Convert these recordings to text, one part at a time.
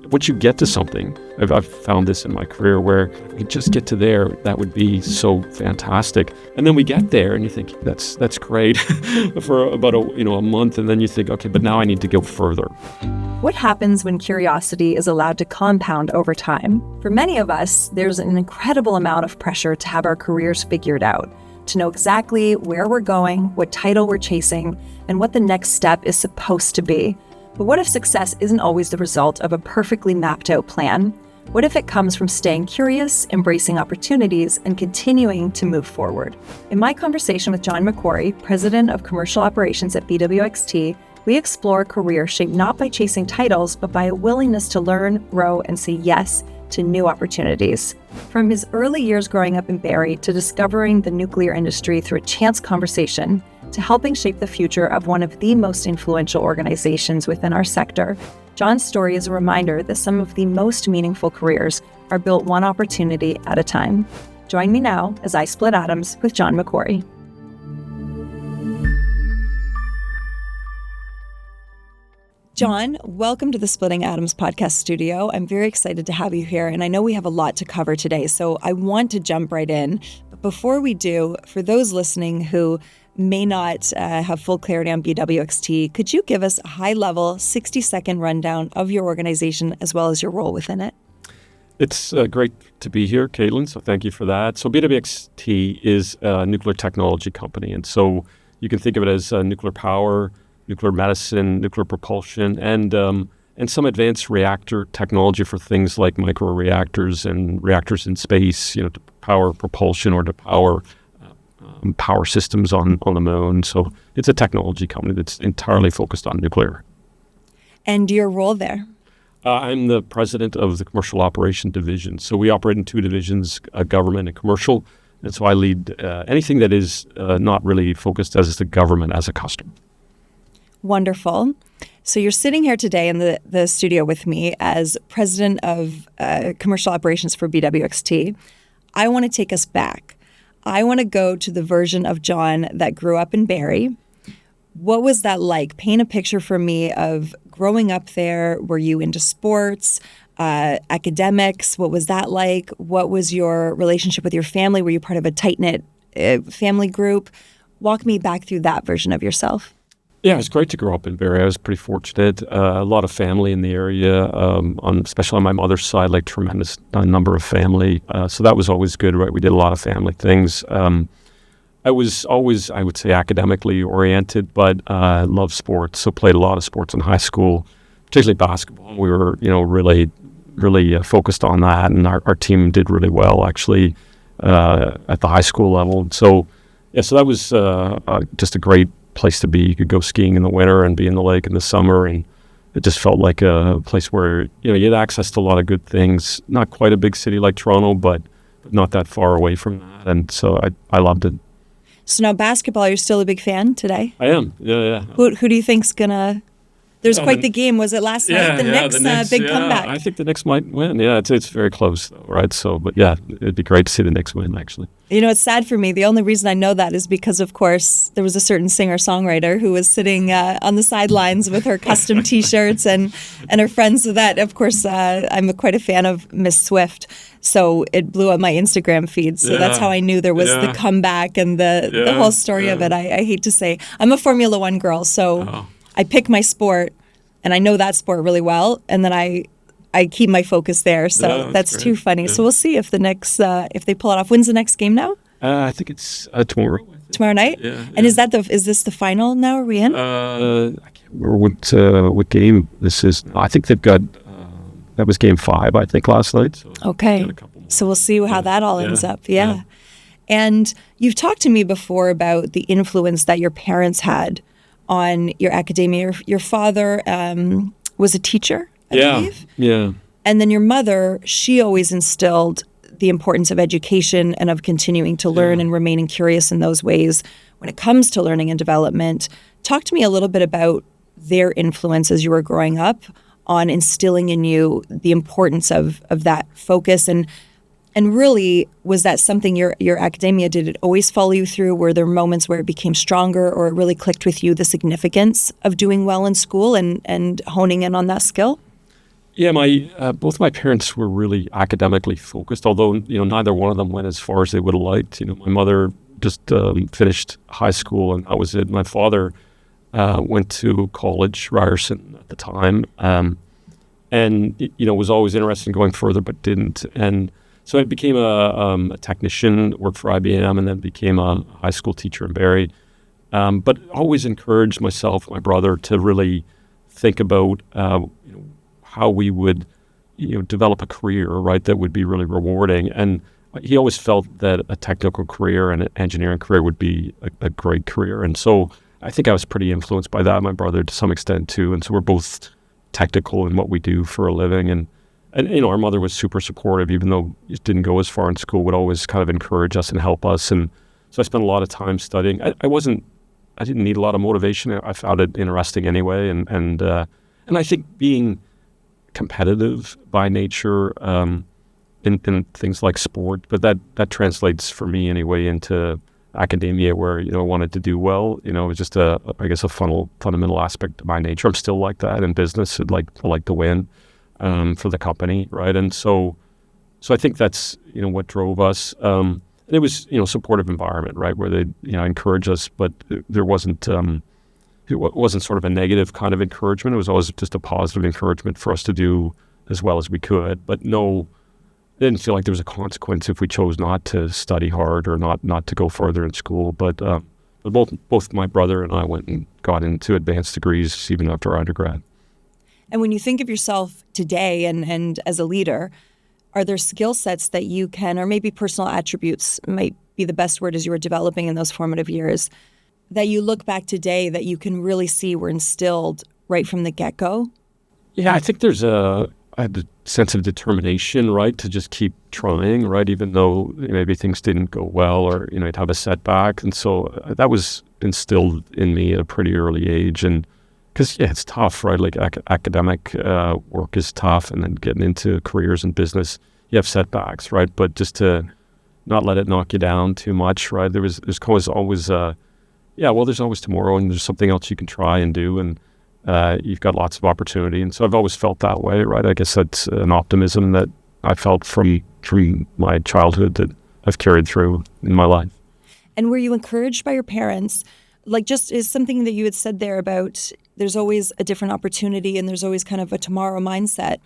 once you get to something, I've found this in my career where you just get to there, that would be so fantastic. And then we get there and you think, that's great for about a month. And then you think, okay, but now I need to go further. What happens when curiosity is allowed to compound over time? For many of us, there's an incredible amount of pressure to have our careers figured out, to know exactly where we're going, what title we're chasing, and what the next step is supposed to be. But what if success isn't always the result of a perfectly mapped out plan? What if it comes from staying curious, embracing opportunities, and continuing to move forward? In my conversation with John MacQuarrie, President of Commercial Operations at BWXT, we explore a career shaped not by chasing titles, but by a willingness to learn, grow, and say yes to new opportunities. From his early years growing up in Barrie to discovering the nuclear industry through a chance conversation, to helping shape the future of one of the most influential organizations within our sector, John's story is a reminder that some of the most meaningful careers are built one opportunity at a time. Join me now as I split atoms with John MacQuarrie. John, welcome to the Splitting Atoms podcast studio. I'm very excited to have you here, and I know we have a lot to cover today, so I want to jump right in. But before we do, for those listening who may not have full clarity on BWXT, could you give us a high-level 60-second rundown of your organization as well as your role within it? It's great to be here, Caitlin, so thank you for that. So BWXT is a nuclear technology company, and so you can think of it as nuclear power, nuclear medicine, nuclear propulsion, and some advanced reactor technology for things like microreactors and reactors in space, to power propulsion or to power systems on the moon. So it's a technology company that's entirely focused on nuclear. And your role there? I'm the president of the Commercial Operation Division. So we operate in two divisions, government and commercial. And so I lead anything that is not really focused as the government as a customer. Wonderful. So you're sitting here today in the studio with me as president of commercial operations for BWXT. I want to take us back. I want to go to the version of John that grew up in Barrie. What was that like? Paint a picture for me of growing up there. Were you into sports, academics? What was that like? What was your relationship with your family? Were you part of a tight-knit family group? Walk me back through that version of yourself. Yeah, it was great to grow up in Barrie. I was pretty fortunate. A lot of family in the area, especially on my mother's side, like tremendous number of family. So that was always good, right? We did a lot of family things. I was always, I would say, academically oriented, but I loved sports. So played a lot of sports in high school, particularly basketball. We were, really focused on that, and our team did really well, actually, at the high school level. So that was just a great place to be. You could go skiing in the winter and be in the lake in the summer, and it just felt like a place where you had access to a lot of good things. Not quite a big city like Toronto, but not that far away from that, and so I loved it. So now basketball, you're still a big fan today? I am. Yeah. Who do you think's gonna? There's quite the game. Was it last night? The Knicks big comeback. I think the Knicks might win. Yeah, it's very close though, right? So, but yeah, it'd be great to see the Knicks win, actually. It's sad for me. The only reason I know that is because, of course, there was a certain singer-songwriter who was sitting on the sidelines with her custom T-shirts and her friends. So that, of course, I'm quite a fan of Miss Swift. So it blew up my Instagram feed. So that's how I knew there was the comeback and the whole story of it. I hate to say. I'm a Formula One girl, so I pick my sport, and I know that sport really well, and then I keep my focus there. So that's too funny. Yeah. So we'll see if the Knicks, if they pull it off. When's the next game now? I think it's tomorrow. Tomorrow night? Yeah. And is this the final now? Are we in? I can't remember what game this is. I think they've got, that was game 5, I think, last night. So okay. So we'll see how that all ends up. Yeah. And you've talked to me before about the influence that your parents had on your academia. Your father was a teacher, I believe. Yeah. And then your mother, she always instilled the importance of education and of continuing to learn and remaining curious in those ways when it comes to learning and development. Talk to me a little bit about their influence as you were growing up on instilling in you the importance of that focus. And really, was that something your academia, did it always follow you through? Were there moments where it became stronger or it really clicked with you, the significance of doing well in school and honing in on that skill? Yeah, my both my parents were really academically focused, although neither one of them went as far as they would have liked. My mother just finished high school, and that was it. My father went to college, Ryerson at the time, and was always interested in going further, but didn't. And so I became a technician, worked for IBM, and then became a high school teacher in Barrie. But always encouraged myself, my brother, to really think about how we would develop a career, right, that would be really rewarding. And he always felt that a technical career and an engineering career would be a great career. And so I think I was pretty influenced by that, my brother to some extent too. And so we're both technical in what we do for a living. And our mother was super supportive, even though it didn't go as far in school, would always kind of encourage us and help us. And so I spent a lot of time studying. I didn't need a lot of motivation. I found it interesting anyway. And I think being competitive by nature in things like sport, but that translates for me anyway into academia, where I wanted to do well. It was just a fundamental aspect of my nature. I'm still like that in business. I'd like to win for the company, right? And so I think that's what drove us. And it was supportive environment, right, where they encourage us, but there wasn't. It wasn't sort of a negative kind of encouragement. It was always just a positive encouragement for us to do as well as we could. But no, I didn't feel like there was a consequence if we chose not to study hard or not to go further in school. But both my brother and I went and got into advanced degrees even after our undergrad. And when you think of yourself today and as a leader, are there skill sets that you can, or maybe personal attributes might be the best word as you were developing in those formative years, that you look back today that you can really see were instilled right from the get-go? Yeah, I think I had a sense of determination, right, to just keep trying, right, even though maybe things didn't go well or, you'd have a setback. And so that was instilled in me at a pretty early age. And because, it's tough, right, like academic work is tough, and then getting into careers in business, you have setbacks, right, but just to not let it knock you down too much, right, there's always there's always tomorrow, and there's something else you can try and do, and you've got lots of opportunity. And so I've always felt that way, right? I guess that's an optimism that I felt from my childhood that I've carried through in my life. And were you encouraged by your parents? Like, just is something that you had said there about there's always a different opportunity and there's always kind of a tomorrow mindset.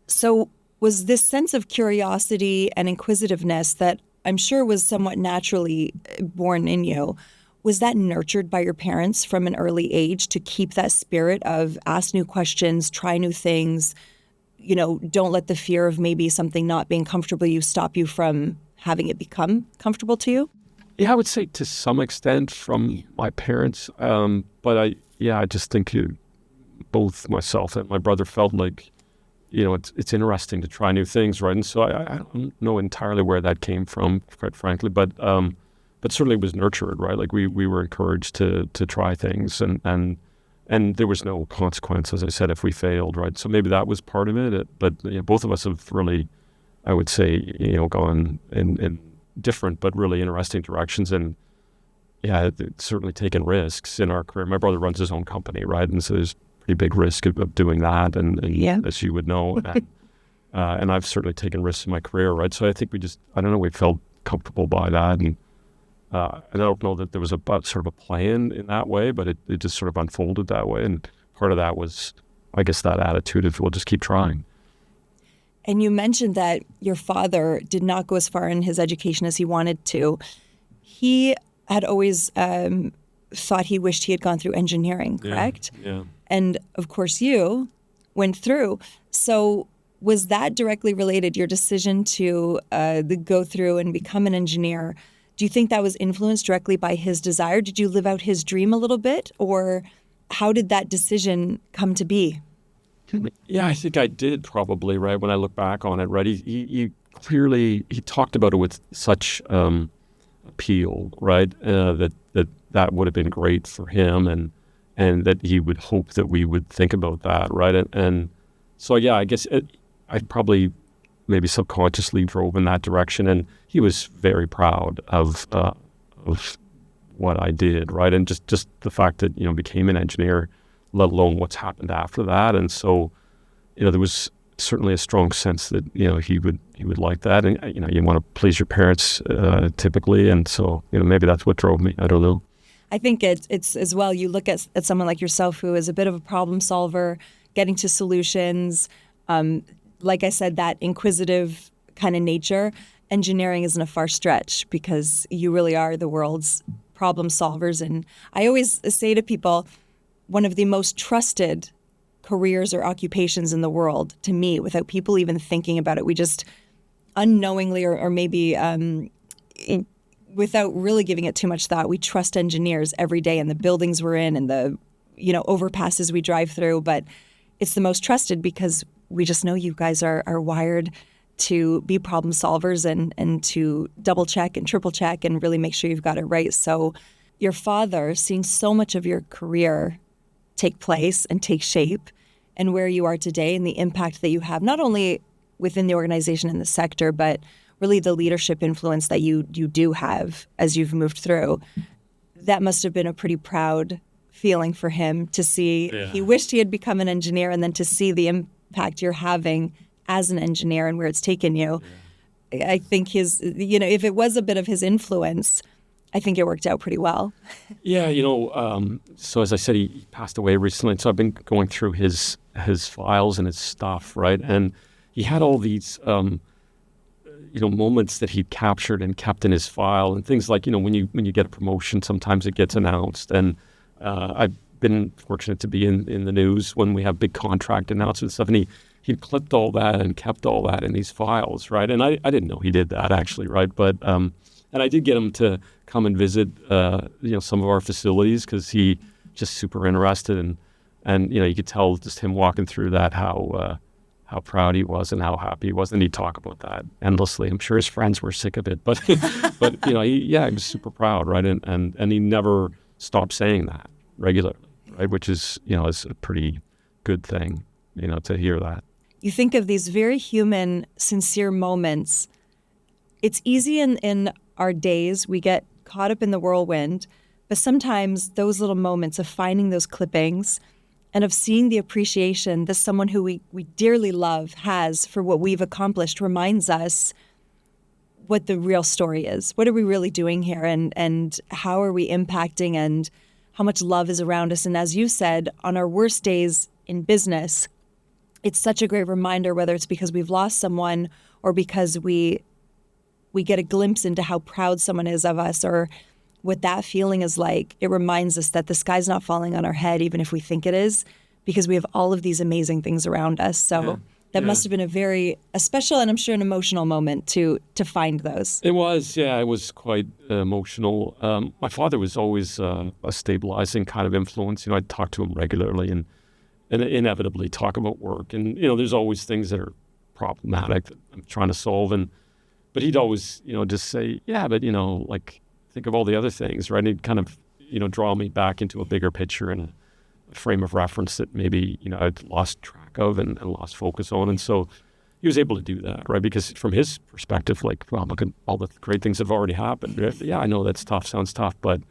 So was this sense of curiosity and inquisitiveness that I'm sure was somewhat naturally born in you, was that nurtured by your parents from an early age to keep that spirit of ask new questions, try new things, don't let the fear of maybe something not being comfortable stop you from having it become comfortable to you? Yeah, I would say to some extent from my parents. But I just think both myself and my brother felt like, it's interesting to try new things, right? And so I don't know entirely where that came from, quite frankly, but certainly it was nurtured, right? Like we were encouraged to try things, and there was no consequence, as I said, if we failed, right? So maybe that was part of it. But both of us have really, I would say, gone in different but really interesting directions, and it's certainly taken risks in our career. My brother runs his own company, right? And so there's pretty big risk of doing that, and as you would know, and I've certainly taken risks in my career, right? So I think we felt comfortable by that, and I don't know that there was sort of a plan in that way, but it just sort of unfolded that way. And part of that was, I guess, that attitude of we'll just keep trying. And you mentioned that your father did not go as far in his education as he wanted to. He had always thought he wished he had gone through engineering, correct? Yeah. And of course you went through. So was that directly related, your decision to go through and become an engineer? Do you think that was influenced directly by his desire? Did you live out his dream a little bit? Or how did that decision come to be? Yeah, I think I did probably, right, when I look back on it, right? He clearly, he talked about it with such appeal, right, that would have been great for him, and that he would hope that we would think about that, right? And so, I guess I probably maybe subconsciously drove in that direction, and he was very proud of what I did, right? And just the fact that, became an engineer, let alone what's happened after that. And so, there was certainly a strong sense that he would like that, and you want to please your parents typically, and so maybe that's what drove me. I don't know. I think it's as well. You look at someone like yourself who is a bit of a problem solver, getting to solutions. Like I said, that inquisitive kind of nature. Engineering isn't a far stretch because you really are the world's problem solvers. And I always say to people, one of the most trusted careers or occupations in the world, to me, without people even thinking about it, we just unknowingly or maybe without really giving it too much thought, we trust engineers every day in the buildings we're in and the overpasses we drive through. But it's the most trusted because we just know you guys are wired to be problem solvers and to double check and triple check and really make sure you've got it right. So your father, seeing so much of your career take place and take shape and where you are today and the impact that you have, not only within the organization and the sector, but really the leadership influence that you do have as you've moved through, that must have been a pretty proud feeling for him to see. Yeah. He wished he had become an engineer, and then to see the impact you're having as an engineer and where it's taken you. Yeah. I think his, if it was a bit of his influence, I think it worked out pretty well. Yeah, so as I said, he passed away recently, and so I've been going through his files and his stuff, right? And he had all these, moments that he'd captured and kept in his file, and things like, when you get a promotion, sometimes it gets announced, and I've been fortunate to be in the news when we have big contract announcements and stuff, and he'd clipped all that and kept all that in these files, right? And I didn't know he did that, actually, right? But and I did get him to come and visit, some of our facilities because he just super interested, and you could tell just him walking through that how proud he was and how happy he was, and he'd talk about that endlessly. I'm sure his friends were sick of it, but he was super proud, right? And he never stopped saying that regularly, right? Which is is a pretty good thing, to hear that. You think of these very human, sincere moments. It's easy in our days, we get caught up in the whirlwind, but sometimes those little moments of finding those clippings and of seeing the appreciation that someone who we dearly love has for what we've accomplished reminds us what the real story is. What are we really doing here, and how are we impacting, and how much love is around us? And as you said, on our worst days in business, it's such a great reminder, whether it's because we've lost someone or because we get a glimpse into how proud someone is of us or what that feeling is like. It reminds us that the sky's not falling on our head, even if we think it is, because we have all of these amazing things around us. So that must have been a special and I'm sure an emotional moment to find those. It was, yeah, it was quite emotional. My father was always a stabilizing kind of influence. I'd talk to him regularly and inevitably talk about work. And, there's always things that are problematic that I'm trying to solve. But he'd always, just say, yeah, but, think of all the other things, right? And he'd kind of, draw me back into a bigger picture and a frame of reference that maybe, I'd lost track of and lost focus on. And so he was able to do that, right? Because from his perspective, look at all the great things that have already happened. Yeah, I know that's tough, sounds tough, but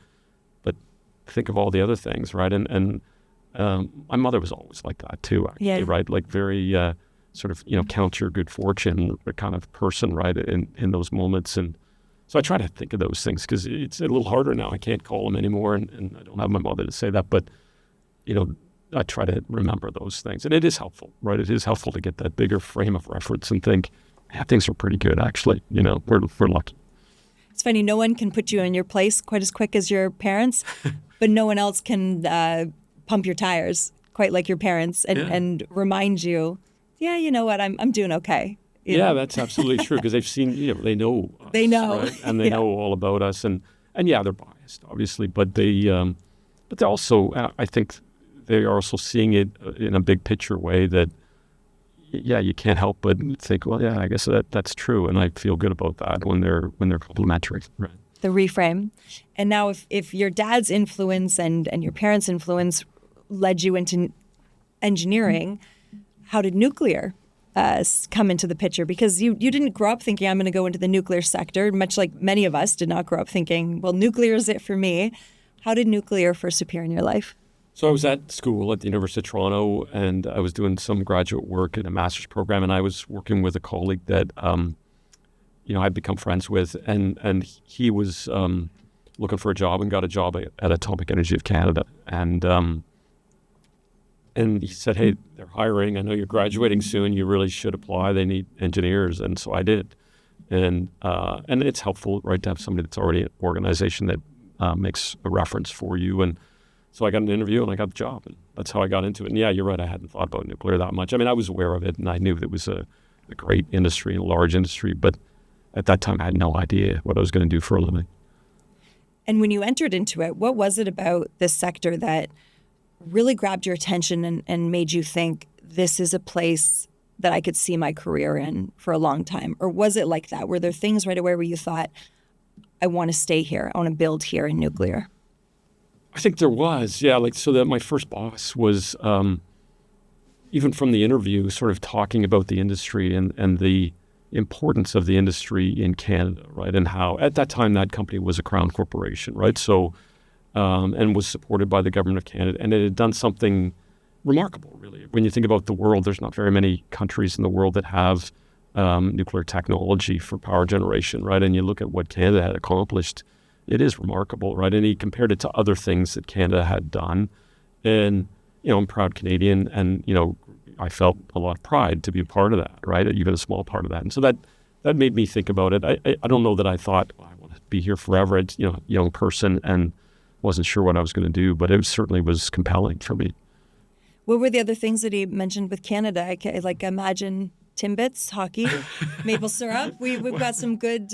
think of all the other things, right? And my mother was always like that too, actually, right? Like very sort of, count your good fortune kind of person, right? In those moments. And so I try to think of those things because it's a little harder now. I can't call him anymore, and I don't have my mother to say that, but, I try to remember those things. And it is helpful, right? It is helpful to get that bigger frame of reference and think, yeah, things are pretty good, actually. We're lucky. It's funny, no one can put you in your place quite as quick as your parents, but no one else can pump your tires quite like your parents and remind you, yeah, you know what, I'm doing okay. You know? That's absolutely true because they've seen, they know us, they know, right? And they know all about us, and yeah, they're biased, obviously, but they also, I think, they are also seeing it in a big picture way that, you can't help but think, well, yeah, I guess that's true, and I feel good about that when they're complimentary, right? The reframe, and now if your dad's influence and your parents' influence led you into engineering, how did nuclear come into the picture? Because you didn't grow up thinking I'm going to go into the nuclear sector, much like many of us did not grow up thinking, well, nuclear is it for me. How did nuclear first appear in your life? So I was at school at the University of Toronto, and I was doing some graduate work in a master's program, and I was working with a colleague that I'd become friends with, and he was looking for a job and got a job at Atomic Energy of Canada, and he said, "Hey, they're hiring. I know you're graduating soon. You really should apply. They need engineers." And so I did, and it's helpful, right, to have somebody that's already an organization that makes a reference for you. And so I got an interview and I got the job, and that's how I got into it. And yeah, you're right. I hadn't thought about nuclear that much. I mean, I was aware of it, and I knew that it was a great industry, a large industry, but at that time I had no idea what I was going to do for a living. And when you entered into it, what was it about this sector that really grabbed your attention and made you think this is a place that I could see my career in for a long time? Or was it like that? Were there things right away where you thought, I want to stay here, I want to build here in nuclear? I think there was, yeah. So that my first boss was, even from the interview, sort of talking about the industry and the importance of the industry in Canada, right? And how at that time that company was a Crown corporation, right? So, and was supported by the government of Canada, and it had done something remarkable, really. When you think about the world, there's not very many countries in the world that have nuclear technology for power generation, right? And you look at what Canada had accomplished, it is remarkable, right? And he compared it to other things that Canada had done. And, I'm a proud Canadian, and, I felt a lot of pride to be a part of that, right? Even a small part of that. And so that made me think about it. I don't know that I thought, I want to be here forever. It's, a young person and wasn't sure what I was going to do, but it certainly was compelling for me. What were the other things that he mentioned with Canada? I imagine Timbits, hockey, maple syrup. We've got some good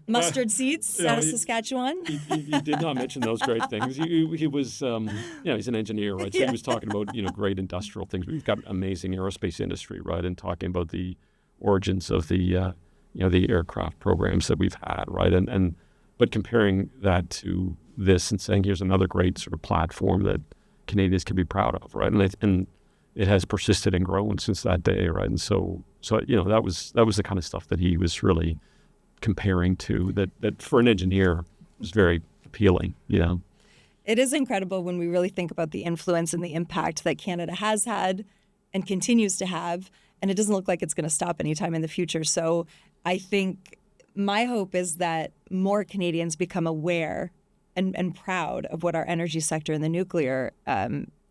mustard seeds out of Saskatchewan. He did not mention those great things. He was, he's an engineer, right? So Yeah. He was talking about, great industrial things. We've got amazing aerospace industry, right? And talking about the origins of the, the aircraft programs that we've had, right? But comparing that to this and saying, here's another great sort of platform that Canadians can be proud of, right? And it has persisted and grown since that day, right? And so that was the kind of stuff that he was really comparing to, that for an engineer was very appealing, It is incredible when we really think about the influence and the impact that Canada has had and continues to have, and it doesn't look like it's going to stop anytime in the future. So I think my hope is that more Canadians become aware and proud of what our energy sector and the nuclear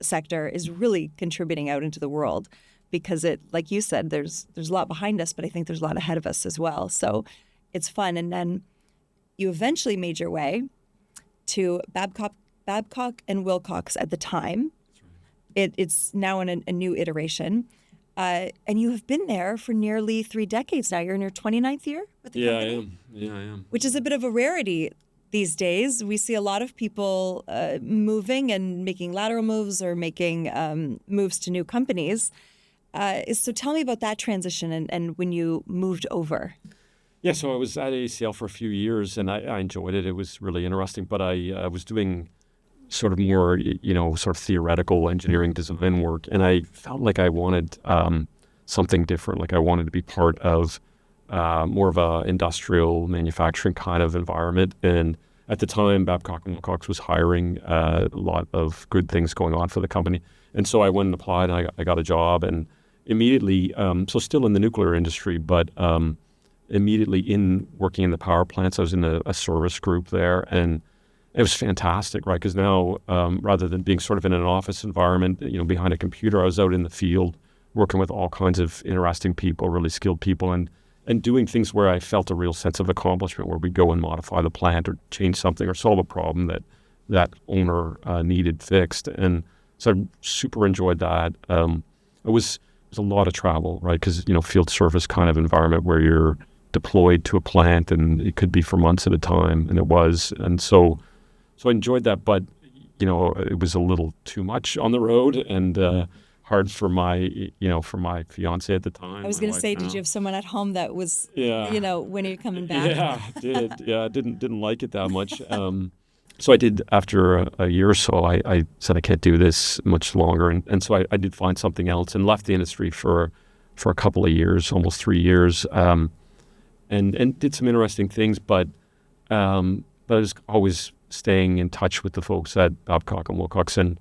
sector is really contributing out into the world, because it, like you said, there's a lot behind us, but I think there's a lot ahead of us as well. So it's fun. And then you eventually made your way to Babcock and Wilcox at the time. It's now in a new iteration. And you have been there for nearly 3 decades now. You're in your 29th year with the company? I am. Yeah, I am. Which is a bit of a rarity these days. We see a lot of people moving and making lateral moves or making moves to new companies. So tell me about that transition and when you moved over. Yeah, so I was at ACL for a few years, and I enjoyed it. It was really interesting, but I was doing sort of more, sort of theoretical engineering design work, and I felt like I wanted something different. Like I wanted to be part of more of a industrial manufacturing kind of environment. And at the time, Babcock & Wilcox was hiring a lot of good things going on for the company. And so I went and applied, and I got a job, and immediately, so still in the nuclear industry, but immediately in working in the power plants. I was in a service group there, and it was fantastic, right? Because now, rather than being sort of in an office environment, behind a computer, I was out in the field working with all kinds of interesting people, really skilled people, and doing things where I felt a real sense of accomplishment, where we'd go and modify the plant or change something or solve a problem that owner needed fixed. And so I super enjoyed that. It was a lot of travel, right? Because, field service kind of environment where you're deployed to a plant, and it could be for months at a time, and it was. And so I enjoyed that, but, it was a little too much on the road, and hard for my fiance at the time. I was going to say, did you have someone at home that was, yeah, when are you coming back? Yeah, I did. Yeah, I didn't like it that much. So I did, after a year or so, I said I can't do this much longer, and so I did find something else and left the industry for a couple of years, almost 3 years, and did some interesting things, but I was always staying in touch with the folks at Babcock & Wilcox, and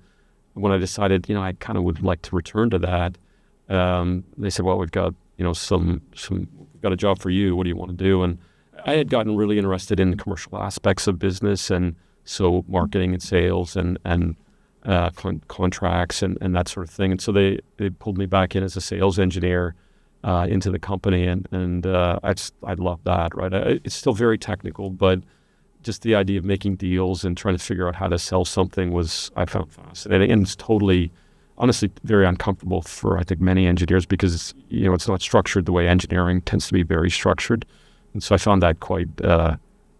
when I decided, I kind of would like to return to that, they said, well, we've got, we've got a job for you. What do you want to do? And I had gotten really interested in the commercial aspects of business, and so marketing and sales and contracts and that sort of thing. And so they pulled me back in as a sales engineer into the company, and I love that. Right, it's still very technical, but just the idea of making deals and trying to figure out how to sell something I found fascinating, and it's totally, honestly, very uncomfortable for I think many engineers because it's not structured the way engineering tends to be very structured, and so I found that quite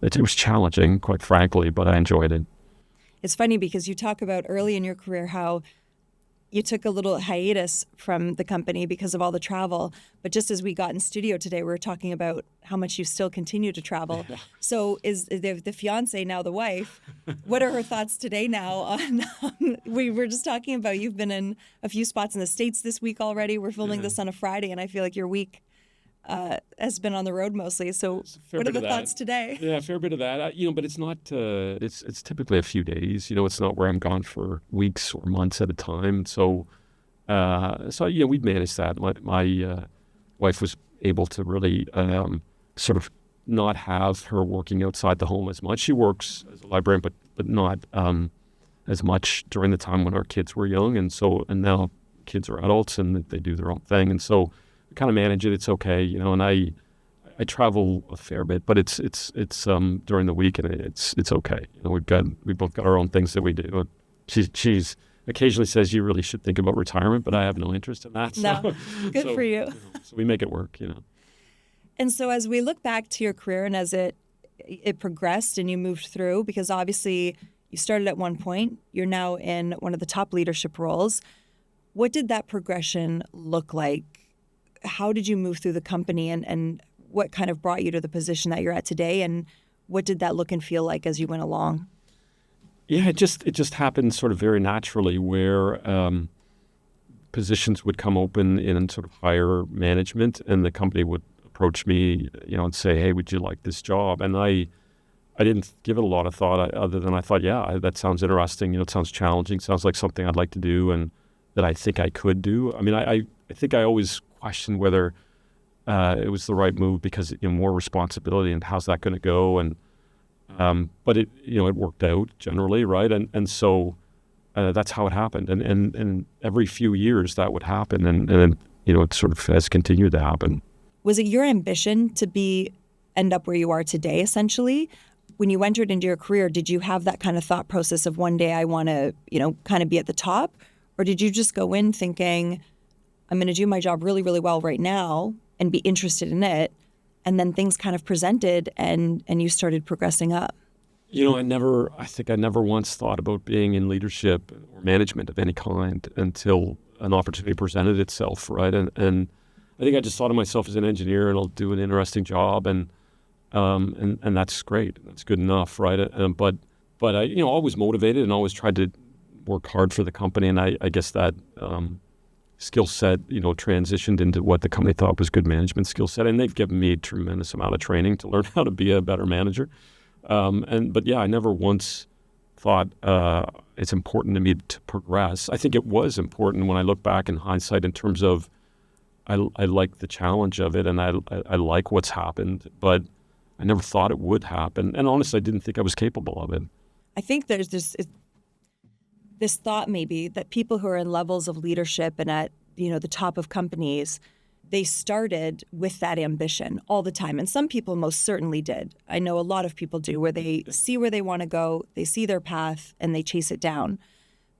it was challenging, quite frankly, but I enjoyed it. It's funny because you talk about early in your career how you took a little hiatus from the company because of all the travel. But just as we got in studio today, we were talking about how much you still continue to travel. So is the fiance now the wife? What are her thoughts today now on, we were just talking about you've been in a few spots in the States this week already. We're filming this on a Friday, and I feel like your week has been on the road mostly. So what are the thoughts today? Yeah, a fair bit of that. But it's not, it's typically a few days. It's not where I'm gone for weeks or months at a time. So we've managed that. My wife was able to really sort of not have her working outside the home as much. She works as a librarian, but not as much during the time when our kids were young. And now kids are adults and they do their own thing. And so kind of manage it. It's okay, and I travel a fair bit, but it's during the week, and it's okay. We both got our own things that we do. She's occasionally says you really should think about retirement, but I have no interest in that. No, good for you. So we make it work, And so as we look back to your career and as it progressed and you moved through, because obviously you started at one point, you're now in one of the top leadership roles. What did that progression look like? How did you move through the company, and what kind of brought you to the position that you're at today, and what did that look and feel like as you went along? Yeah, it just happened sort of very naturally where positions would come open in sort of higher management, and the company would approach me, and say, hey, would you like this job? And I didn't give it a lot of thought other than I thought, yeah, that sounds interesting. It sounds challenging, sounds like something I'd like to do and that I think I could do. I mean, I think I always questioned whether it was the right move because more responsibility and how's that going to go, and but it it worked out generally, right, and so that's how it happened, and every few years that would happen, and then it sort of has continued to happen. Was it your ambition to end up where you are today? Essentially, when you entered into your career, did you have that kind of thought process of one day I want to kind of be at the top, or did you just go in thinking, I'm going to do my job really, really well right now and be interested in it, and then things kind of presented and you started progressing up? I think I never once thought about being in leadership or management of any kind until an opportunity presented itself, right? And I think I just thought of myself as an engineer, and I'll do an interesting job, and that's great. That's good enough, right? But I always motivated and always tried to work hard for the company, and I guess that skill set, transitioned into what the company thought was good management skill set. And they've given me a tremendous amount of training to learn how to be a better manager. But I never once thought it's important to me to progress. I think it was important when I look back in hindsight in terms of I like the challenge of it, and I like what's happened, but I never thought it would happen. And honestly, I didn't think I was capable of it. I think there's this thought maybe that people who are in levels of leadership and at the top of companies, they started with that ambition all the time. And some people most certainly did. I know a lot of people do, where they see where they want to go, they see their path, and they chase it down.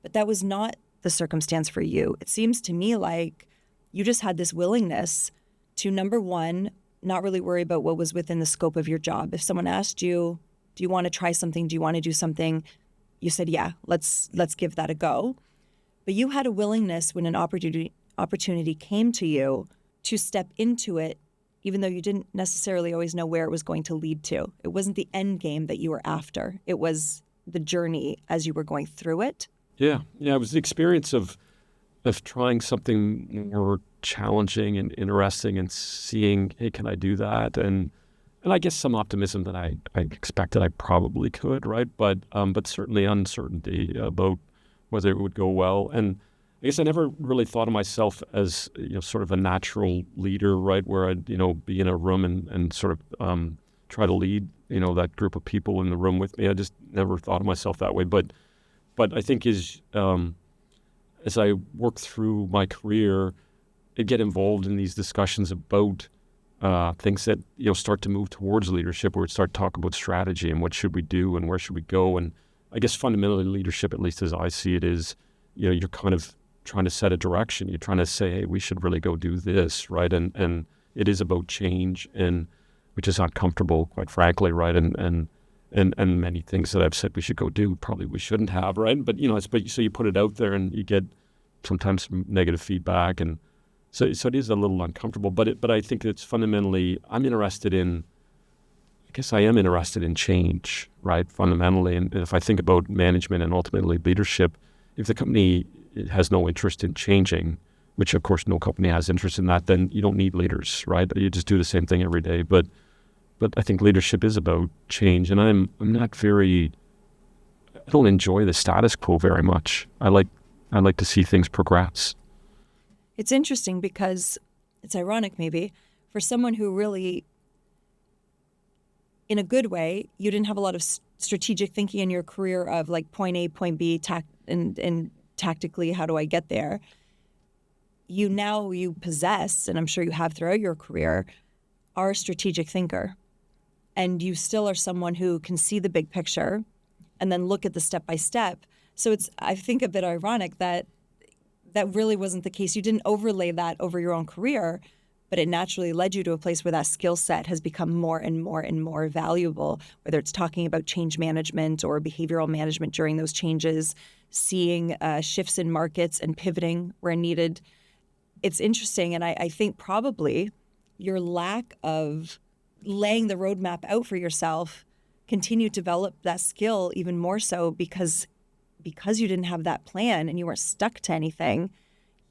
But that was not the circumstance for you. It seems to me like you just had this willingness to, number one, not really worry about what was within the scope of your job. If someone asked you, do you want to try something? Do you want to do something? You said, yeah, let's give that a go. But you had a willingness when an opportunity came to you to step into it, even though you didn't necessarily always know where it was going to lead to. It wasn't the end game that you were after. It was the journey as you were going through it. Yeah. It was the experience of trying something more challenging and interesting and seeing, hey, can I do that? And I guess some optimism that I expected I probably could, right? But certainly uncertainty about whether it would go well. And I guess I never really thought of myself as, sort of a natural leader, right? Where I'd, be in a room and sort of try to lead, that group of people in the room with me. I just never thought of myself that way. But I think as I work through my career, I get involved in these discussions about things that, start to move towards leadership, where we start talking about strategy and what should we do and where should we go. And I guess fundamentally leadership, at least as I see it, is, you're kind of trying to set a direction. You're trying to say, hey, we should really go do this, right? And it is about change, and which is uncomfortable, quite frankly, right? And many things that I've said we should go do, probably we shouldn't have, right? But, so you put it out there and you get sometimes some negative feedback, and so it is a little uncomfortable. But I think it's fundamentally, I am interested in change, right? Fundamentally. And if I think about management and ultimately leadership, if the company has no interest in changing, which of course no company has interest in that, then you don't need leaders, right? You just do the same thing every day. But I think leadership is about change, and I don't enjoy the status quo very much. I like to see things progress. It's interesting because it's ironic maybe for someone who really, in a good way, you didn't have a lot of strategic thinking in your career of like point A, point B, and tactically, how do I get there? You possess, and I'm sure you have throughout your career, are a strategic thinker. And you still are someone who can see the big picture and then look at the step by step. So I think, a bit ironic that really wasn't the case. You didn't overlay that over your own career, but it naturally led you to a place where that skill set has become more and more and more valuable, whether it's talking about change management or behavioral management during those changes, seeing shifts in markets and pivoting where needed. It's interesting, and I think probably your lack of laying the roadmap out for yourself continued to develop that skill even more so because you didn't have that plan and you weren't stuck to anything.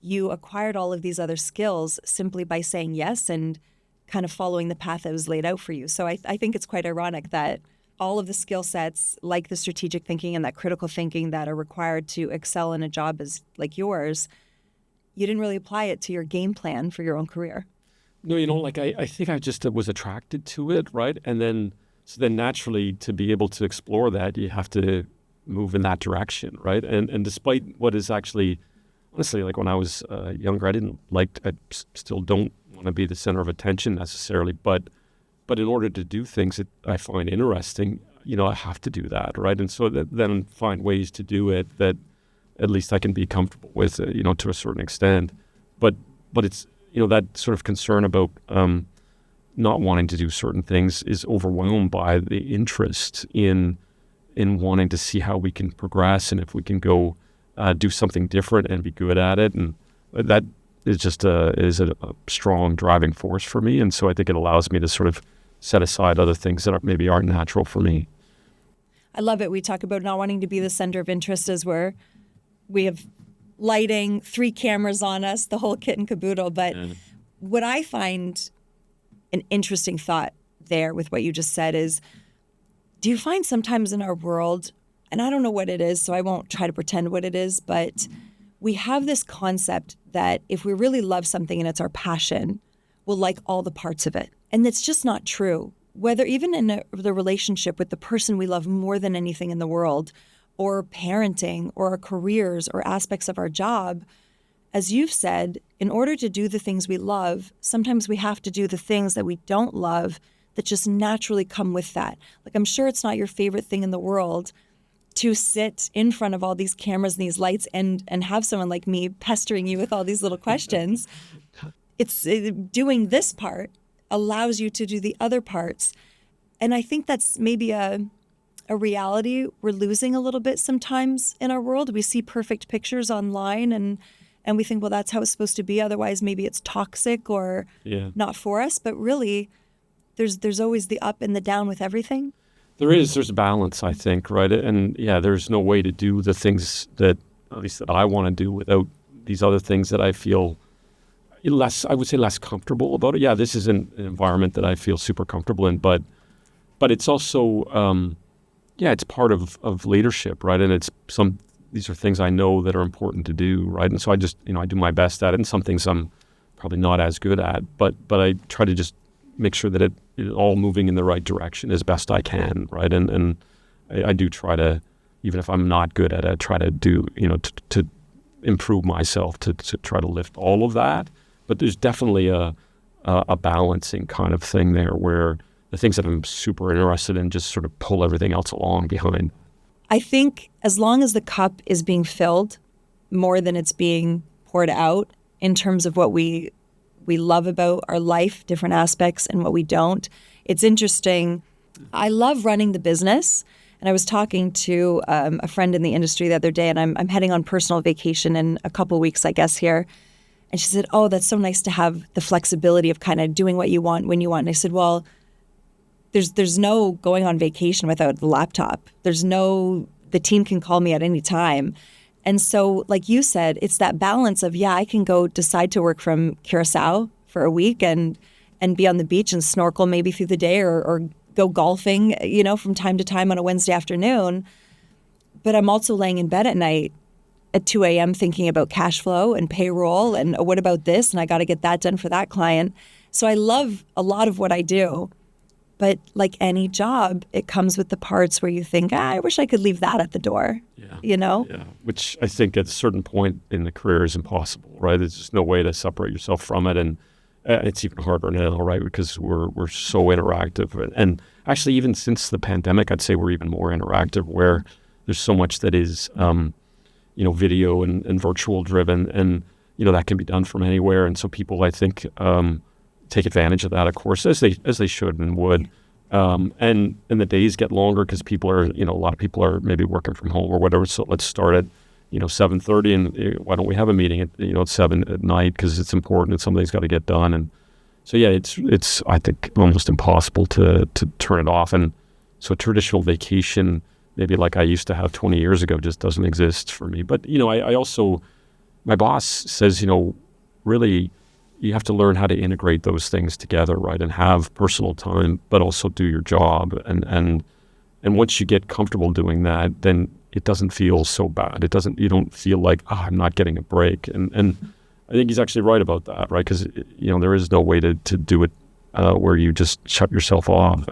You acquired all of these other skills simply by saying yes and kind of following the path that was laid out for you. So I think it's quite ironic that all of the skill sets, like the strategic thinking and that critical thinking that are required to excel in a job as like yours, you didn't really apply it to your game plan for your own career. No, I think I just was attracted to it, right? And then naturally, to be able to explore that, you have to move in that direction, right? And despite what is actually, honestly, like when I was younger, I still don't want to be the center of attention necessarily, but in order to do things that I find interesting, I have to do that, right? And so then find ways to do it that at least I can be comfortable with, to a certain extent. But it's, that sort of concern about not wanting to do certain things is overwhelmed by the interest in wanting to see how we can progress and if we can go do something different and be good at it. And that is just a strong driving force for me. And so I think it allows me to sort of set aside other things that maybe aren't natural for me. I love it. We talk about not wanting to be the center of interest as we have lighting, 3 cameras on us, the whole kit and caboodle. But what I find an interesting thought there with what you just said is, do you find sometimes in our world, and I don't know what it is, so I won't try to pretend what it is, but we have this concept that if we really love something and it's our passion, we'll like all the parts of it. And it's just not true. Whether even in the relationship with the person we love more than anything in the world, or parenting, or our careers, or aspects of our job, as you've said, in order to do the things we love, sometimes we have to do the things that we don't love that just naturally come with that. Like, I'm sure it's not your favorite thing in the world to sit in front of all these cameras and these lights and have someone like me pestering you with all these little questions. It's doing this part allows you to do the other parts. And I think that's maybe a reality we're losing a little bit sometimes in our world. We see perfect pictures online and we think, well, that's how it's supposed to be. Otherwise, maybe it's toxic or not for us. But really, there's always the up and the down with everything. There's a balance, I think, right? And there's no way to do the things that, at least that I want to do, without these other things that I feel less comfortable about it. Yeah, this is an environment that I feel super comfortable in, but it's also, it's part of leadership, right? And it's these are things I know that are important to do, right? And so I just, I do my best at it, and some things I'm probably not as good at, but I try to just make sure that it all moving in the right direction as best I can, right? And I do try to, even if I'm not good at it, try to do, to improve myself to try to lift all of that. But there's definitely a balancing kind of thing there where the things that I'm super interested in just sort of pull everything else along behind. I think as long as the cup is being filled more than it's being poured out in terms of what we love about our life, different aspects, and what we don't, it's interesting. I love running the business. And I was talking to a friend in the industry the other day, and I'm heading on personal vacation in a couple of weeks, I guess, here. And she said, oh, that's so nice to have the flexibility of kind of doing what you want when you want. And I said, well, there's no going on vacation without the laptop. The team can call me at any time. And so, like you said, it's that balance of, I can go decide to work from Curacao for a week and be on the beach and snorkel maybe through the day or go golfing, from time to time on a Wednesday afternoon. But I'm also laying in bed at night at 2 a.m. thinking about cash flow and payroll and what about this? And I got to get that done for that client. So I love a lot of what I do. But like any job, it comes with the parts where you think, I wish I could leave that at the door, Yeah, which I think at a certain point in the career is impossible, right? There's just no way to separate yourself from it. And it's even harder now, right? Because we're so interactive. And actually, even since the pandemic, I'd say we're even more interactive, where there's so much that is, video and virtual driven, and that can be done from anywhere. And so people, I think, take advantage of that, of course, as they should and would. And the days get longer because people are, a lot of people are maybe working from home or whatever. So let's start at 7:30, and why don't we have a meeting at 7 at night because it's important and something's got to get done. And so it's I think almost impossible to turn it off. And so a traditional vacation, maybe like I used to have 20 years ago, just doesn't exist for me. But I also, my boss says, really you have to learn how to integrate those things together, right? And have personal time, but also do your job. And once you get comfortable doing that, then it doesn't feel so bad. You don't feel like, I'm not getting a break. And I think he's actually right about that, right? Because, there is no way to do it where you just shut yourself off,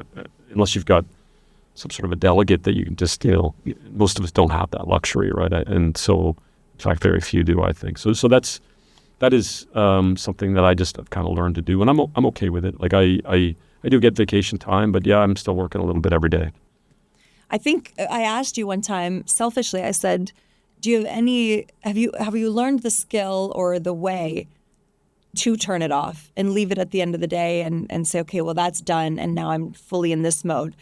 unless you've got some sort of a delegate that you can just, most of us don't have that luxury, right? And so, in fact, very few do, I think. So that is something that I just have kind of learned to do, and I'm okay with it. Like I do get vacation time, but I'm still working a little bit every day. I think I asked you one time, selfishly, I said, do you have you learned the skill or the way to turn it off and leave it at the end of the day and say, okay, well, that's done, and now I'm fully in this mode?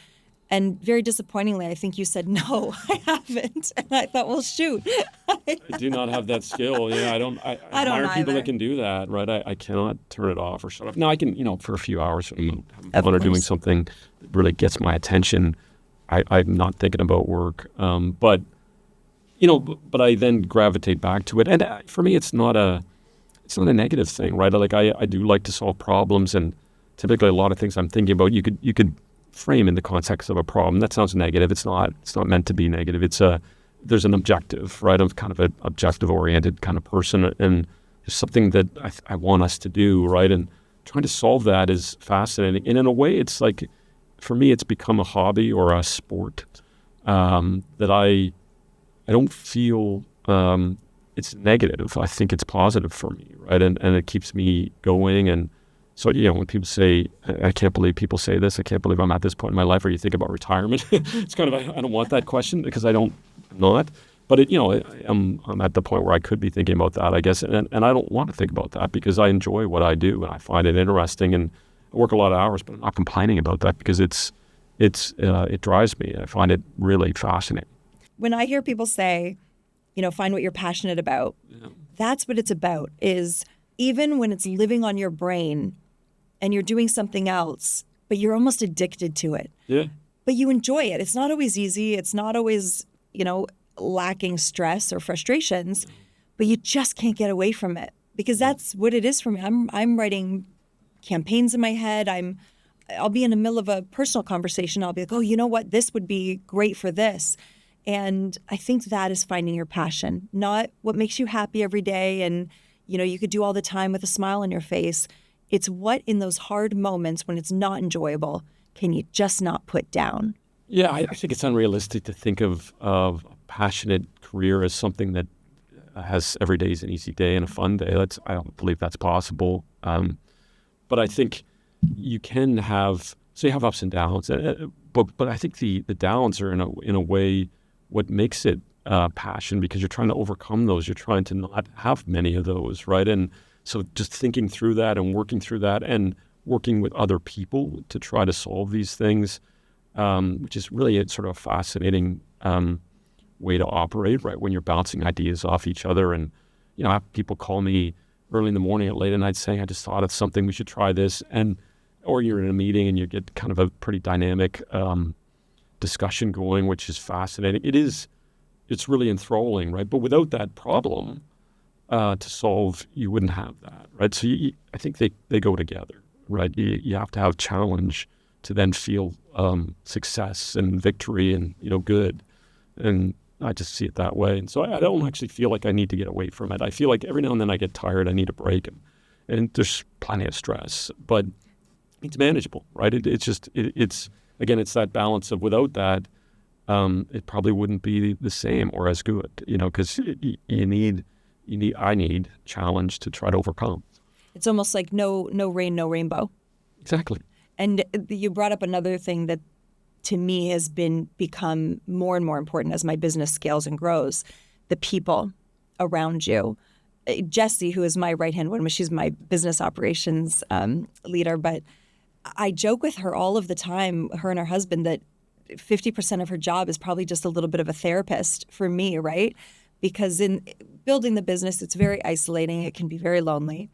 And very disappointingly, I think you said, no, I haven't. And I thought, well, shoot. I do not have that skill. I admire people that can do that, right? I cannot turn it off or shut off. Now I can, for a few hours, having fun or doing something that really gets my attention. I'm not thinking about work. But I then gravitate back to it. And for me, it's not a negative thing, right? Like I do like to solve problems, and typically a lot of things I'm thinking about, you could frame in the context of a problem. That sounds negative. It's not meant to be negative. There's an objective, right? I'm kind of an objective oriented kind of person, and there's something that I want us to do, right? And trying to solve that is fascinating. And in a way, it's like, for me, it's become a hobby or a sport that I don't feel it's negative. I think it's positive for me, right? And it keeps me going. And so, when people say, I can't believe people say this, I can't believe I'm at this point in my life, or you think about retirement, it's kind of, I don't want that question because I'm not. But I'm at the point where I could be thinking about that, I guess. And I don't want to think about that because I enjoy what I do and I find it interesting, and I work a lot of hours, but I'm not complaining about that because it drives me. I find it really fascinating. When I hear people say, find what you're passionate about, that's what it's about, is even when it's living on your brain and you're doing something else, but you're almost addicted to it. Yeah. But you enjoy it. It's not always easy. It's not always, lacking stress or frustrations, but you just can't get away from it because that's what it is for me. I'm writing campaigns in my head. I'll be in the middle of a personal conversation. I'll be like, oh, you know what? This would be great for this. And I think that is finding your passion, not what makes you happy every day. And, you could do all the time with a smile on your face. It's what in those hard moments when it's not enjoyable, can you just not put down? Yeah, I think it's unrealistic to think of a passionate career as something that has every day is an easy day and a fun day. I don't believe that's possible. But I think you can have, so you have ups and downs, but I think the downs are in a way what makes it passion, because you're trying to overcome those. You're trying to not have many of those, right? And so just thinking through that and working through that and working with other people to try to solve these things, which is really a sort of fascinating way to operate, right? When you're bouncing ideas off each other. And, I have people call me early in the morning or late at night saying, I just thought of something, we should try this. Or you're in a meeting and you get kind of a pretty dynamic discussion going, which is fascinating. It's really enthralling, right? But without that problem to solve, you wouldn't have that, right? So I think they go together, right? You have to have challenge to then feel success and victory and, good. And I just see it that way. And so I don't actually feel like I need to get away from it. I feel like every now and then I get tired, I need a break. And there's plenty of stress, but it's manageable, right? It's again, it's that balance of without that, it probably wouldn't be the same or as good, because I need challenge to try to overcome. It's almost like no rain, no rainbow. Exactly. And you brought up another thing that to me has become more and more important as my business scales and grows, the people around you. Jessie, who is my right-hand woman, she's my business operations leader, but I joke with her all of the time, her and her husband, that 50% of her job is probably just a little bit of a therapist for me, right? Because in building the business, it's very isolating. It can be very lonely.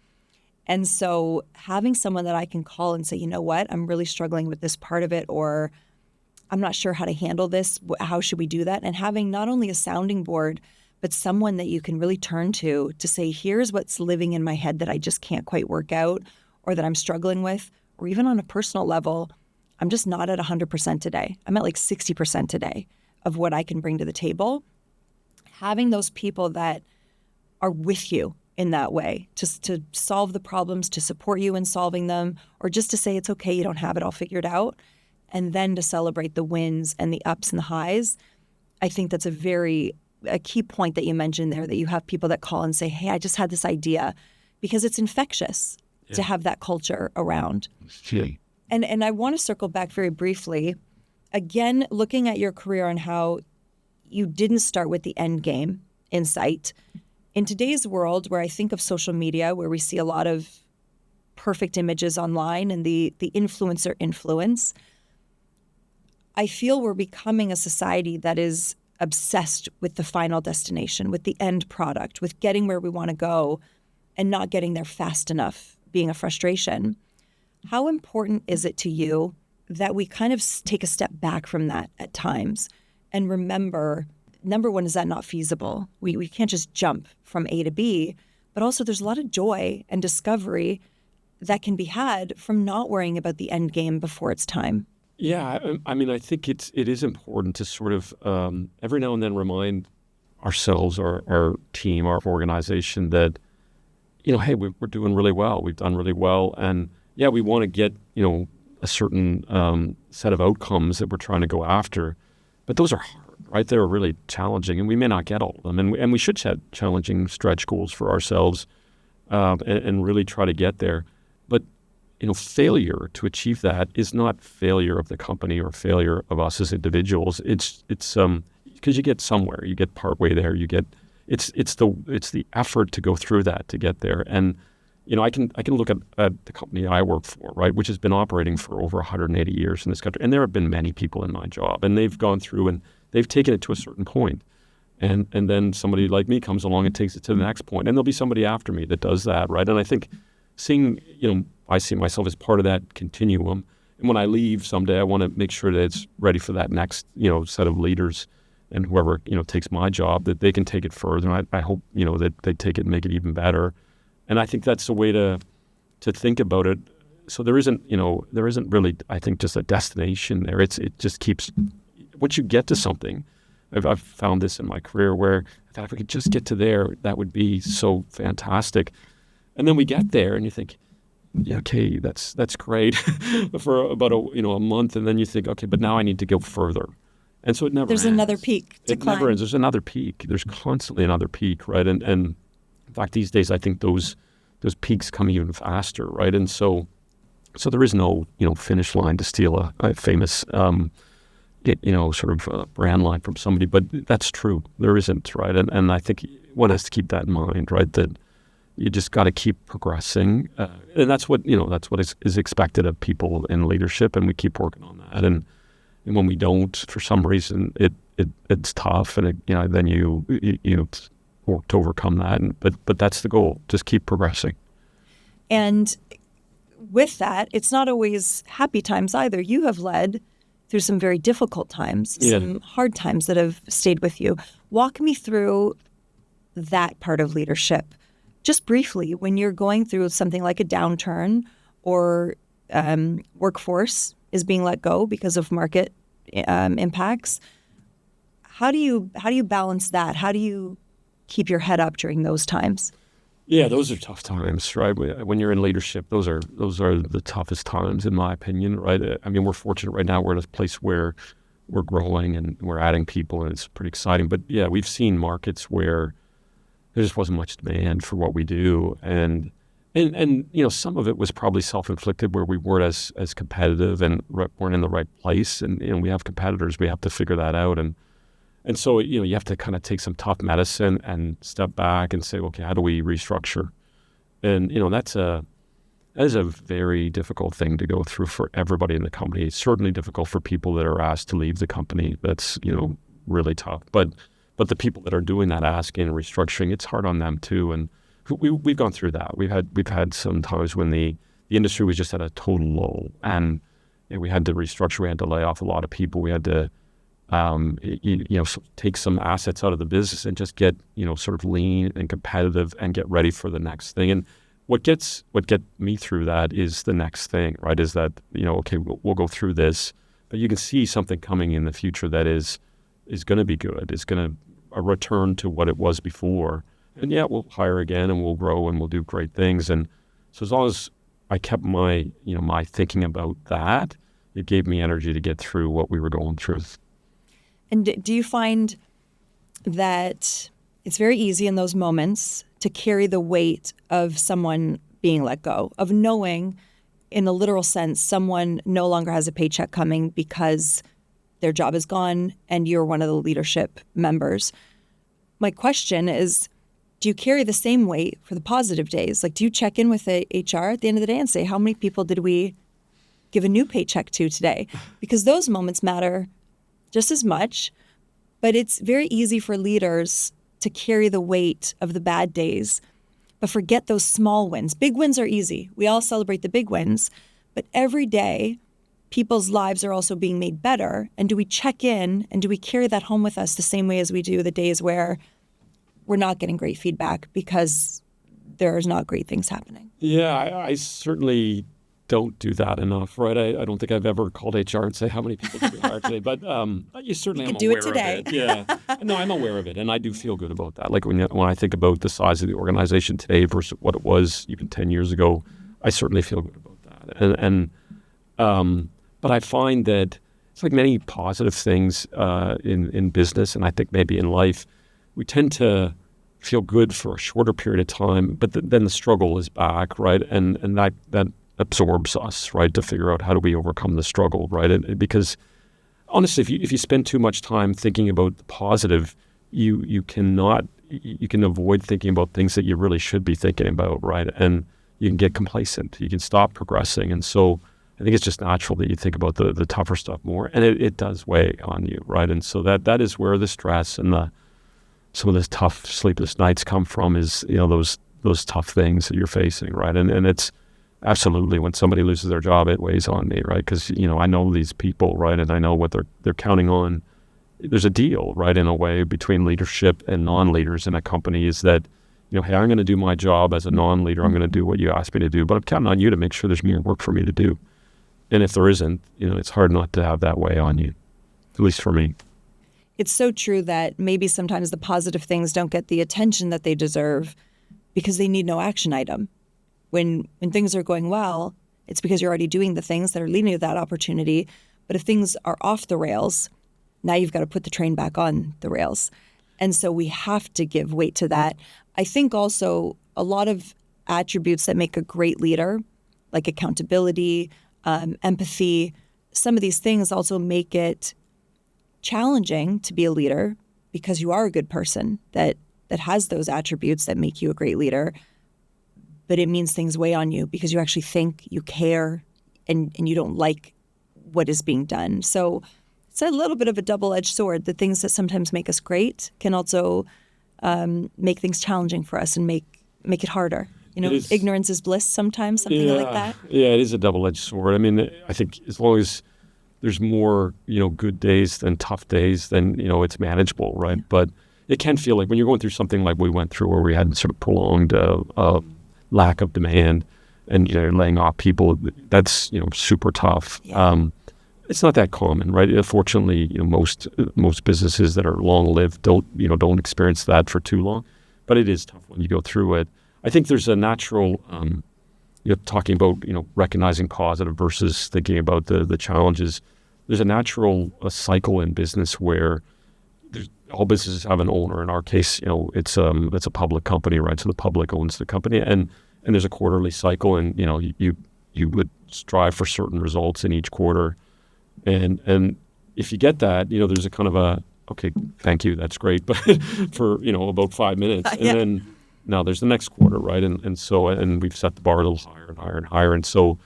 And so having someone that I can call and say, you know what, I'm really struggling with this part of it, or I'm not sure how to handle this. How should we do that? And having not only a sounding board, but someone that you can really turn to say, here's what's living in my head that I just can't quite work out, or that I'm struggling with, or even on a personal level, I'm just not at 100% today. I'm at like 60% today of what I can bring to the table. Having those people that are with you in that way, just to solve the problems, to support you in solving them, or just to say, it's okay, you don't have it all figured out. And then to celebrate the wins and the ups and the highs. I think that's a key point that you mentioned there, that you have people that call and say, hey, I just had this idea, because it's infectious to have that culture around. Yeah. And I want to circle back very briefly, again, looking at your career and how you didn't start with the end game in sight. In today's world, where I think of social media, where we see a lot of perfect images online and the influencer influence, I feel we're becoming a society that is obsessed with the final destination, with the end product, with getting where we want to go and not getting there fast enough being a frustration. How important is it to you that we kind of take a step back from that at times and remember, number one, is that not feasible? We can't just jump from A to B, but also there's a lot of joy and discovery that can be had from not worrying about the end game before it's time. Yeah, I mean, I think it is important to sort of every now and then remind ourselves, our team, our organization that, hey, we're doing really well. We've done really well. And yeah, we want to get, a certain set of outcomes that we're trying to go after. But those are hard, right? They're really challenging, and we may not get all of them. And we should set challenging stretch goals for ourselves and really try to get there. But failure to achieve that is not failure of the company or failure of us as individuals. It's because you get somewhere, you get partway there, it's the effort to go through that to get there. And I can look at the company I work for, right, which has been operating for over 180 years in this country, and there have been many people in my job, and they've gone through and they've taken it to a certain point, and then somebody like me comes along and takes it to the next point, and there'll be somebody after me that does that, right? And I think I see myself as part of that continuum. And when I leave someday, I want to make sure that it's ready for that next, set of leaders, and whoever, takes my job, that they can take it further. And I hope, that they take it and make it even better. And I think that's the way to think about it. So there isn't really, I think, just a destination there. It just keeps, once you get to something, I've found this in my career where I thought if we could just get to there, that would be so fantastic. And then we get there and you think, yeah, okay, that's great for about a month. And then you think, okay, but now I need to go further. And so it never There's ends. another peak to It climb. never ends. There's another peak. There's constantly another peak, right? And in fact, these days, I think those peaks come even faster, right? And so there is no, finish line, to steal a famous, sort of brand line from somebody, but that's true. There isn't, right? And I think one has to keep that in mind, right? That you just got to keep progressing, and that's what is expected of people in leadership, and we keep working on that. And when we don't, for some reason, it's tough, and then you work to overcome that. But that's the goal. Just keep progressing. And with that, it's not always happy times either. You have led through some very difficult times, some hard times that have stayed with you. Walk me through that part of leadership. Just briefly, when you're going through something like a downturn or workforce is being let go because of market impacts, how do you balance that? How do you keep your head up during those times? Yeah, those are tough times, right? When you're in leadership, those are the toughest times, in my opinion, right? I mean, we're fortunate right now. We're in a place where we're growing and we're adding people, and it's pretty exciting. But yeah, we've seen markets where there just wasn't much demand for what we do, and some of it was probably self-inflicted, where we weren't as competitive and weren't in the right place. And we have competitors, we have to figure that out, and so you have to kind of take some tough medicine and step back and say, okay, how do we restructure? And that is a very difficult thing to go through for everybody in the company. It's certainly difficult for people that are asked to leave the company. That's really tough. But the people that are doing that, asking and restructuring, it's hard on them too. And we've gone through that. We've had some times when the industry was just at a total low, and we had to restructure. We had to lay off a lot of people. We had to take some assets out of the business and just get sort of lean and competitive and get ready for the next thing. And what gets me through that is the next thing, right? Is that okay, we'll go through this, but you can see something coming in the future that is going to be good. It's going to a return to what it was before. And yeah, we'll hire again and we'll grow and we'll do great things. And so as long as I kept my my thinking about that, it gave me energy to get through what we were going through. And do you find that it's very easy in those moments to carry the weight of someone being let go, of knowing, in a literal sense, someone no longer has a paycheck coming because their job is gone and you're one of the leadership members? My question is, do you carry the same weight for the positive days? Like, do you check in with the HR at the end of the day and say, how many people did we give a new paycheck to today? Because those moments matter just as much, but it's very easy for leaders to carry the weight of the bad days, but forget those small wins. Big wins are easy. We all celebrate the big wins, but every day, people's lives are also being made better. And do we check in and do we carry that home with us the same way as we do the days where we're not getting great feedback because there's not great things happening? Yeah, I certainly don't do that enough, right? I don't think I've ever called HR and say how many people did we hire today, but you certainly am aware of it. Yeah, no, I'm aware of it, and I do feel good about that. Like when I think about the size of the organization today versus what it was even 10 years ago, I certainly feel good about that. But I find that it's like many positive things in business, and I think maybe in life, we tend to feel good for a shorter period of time, but then the struggle is back, right? And that absorbs us, right? To figure out how do we overcome the struggle, right? Because honestly, if you spend too much time thinking about the positive, you can avoid thinking about things that you really should be thinking about, right? And you can get complacent. You can stop progressing, and so I think it's just natural that you think about the tougher stuff more, and it does weigh on you, right? And so that is where the stress and some of the tough sleepless nights come from, is those tough things that you're facing, right? And it's absolutely, when somebody loses their job, it weighs on me, right? Because I know these people, right, and I know what they're counting on. There's a deal, right, in a way, between leadership and non-leaders in a company, is that hey, I'm going to do my job as a non-leader. I'm going to do what you asked me to do, but I'm counting on you to make sure there's more work for me to do. And if there isn't, it's hard not to have that weigh on you, at least for me. it's so true that maybe sometimes the positive things don't get the attention that they deserve because they need no action item. When things are going well, it's because you're already doing the things that are leading to that opportunity. But if things are off the rails, now you've got to put the train back on the rails. And so we have to give weight to that. I think also a lot of attributes that make a great leader, like accountability, empathy, some of these things also make it challenging to be a leader because you are a good person that has those attributes that make you a great leader. But it means things weigh on you because you actually think, you care, and you don't like what is being done. So it's a little bit of a double-edged sword. The things that sometimes make us great can also make things challenging for us and make it harder. Ignorance is bliss sometimes, something like that. Yeah, it is a double-edged sword. I mean, I think as long as there's more, good days than tough days, then, it's manageable, right? Yeah. But it can feel like when you're going through something like we went through where we had sort of prolonged lack of demand and, laying off people, that's, super tough. Yeah. It's not that common, right? Fortunately, most businesses that are long-lived don't experience that for too long, but it is tough when you go through it. I think there's a natural, talking about, recognizing positive versus thinking about the challenges. There's a natural cycle in business where all businesses have an owner. In our case, it's a public company, right? So the public owns the company, and there's a quarterly cycle, and you would strive for certain results in each quarter, and if you get that, there's a kind of a okay, thank you, that's great, but for about 5 minutes, and then now there's the next quarter, right? And we've set the bar a little higher and higher and higher, and so.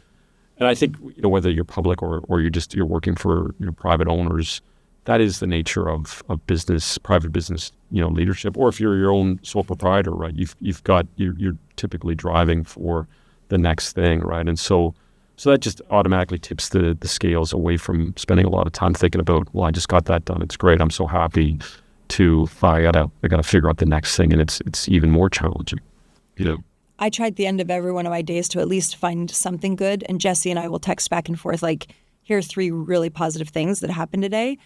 And I think whether you're public or you're working for private owners, that is the nature of business, private business, leadership. Or if you're your own sole proprietor, right? You're typically driving for the next thing, right? And so that just automatically tips the scales away from spending a lot of time thinking about, well, I just got that done, it's great, I'm so happy, to I gotta figure out the next thing, and it's even more challenging, I try at the end of every one of my days to at least find something good. And Jesse and I will text back and forth, like, here are 3 really positive things that happened today,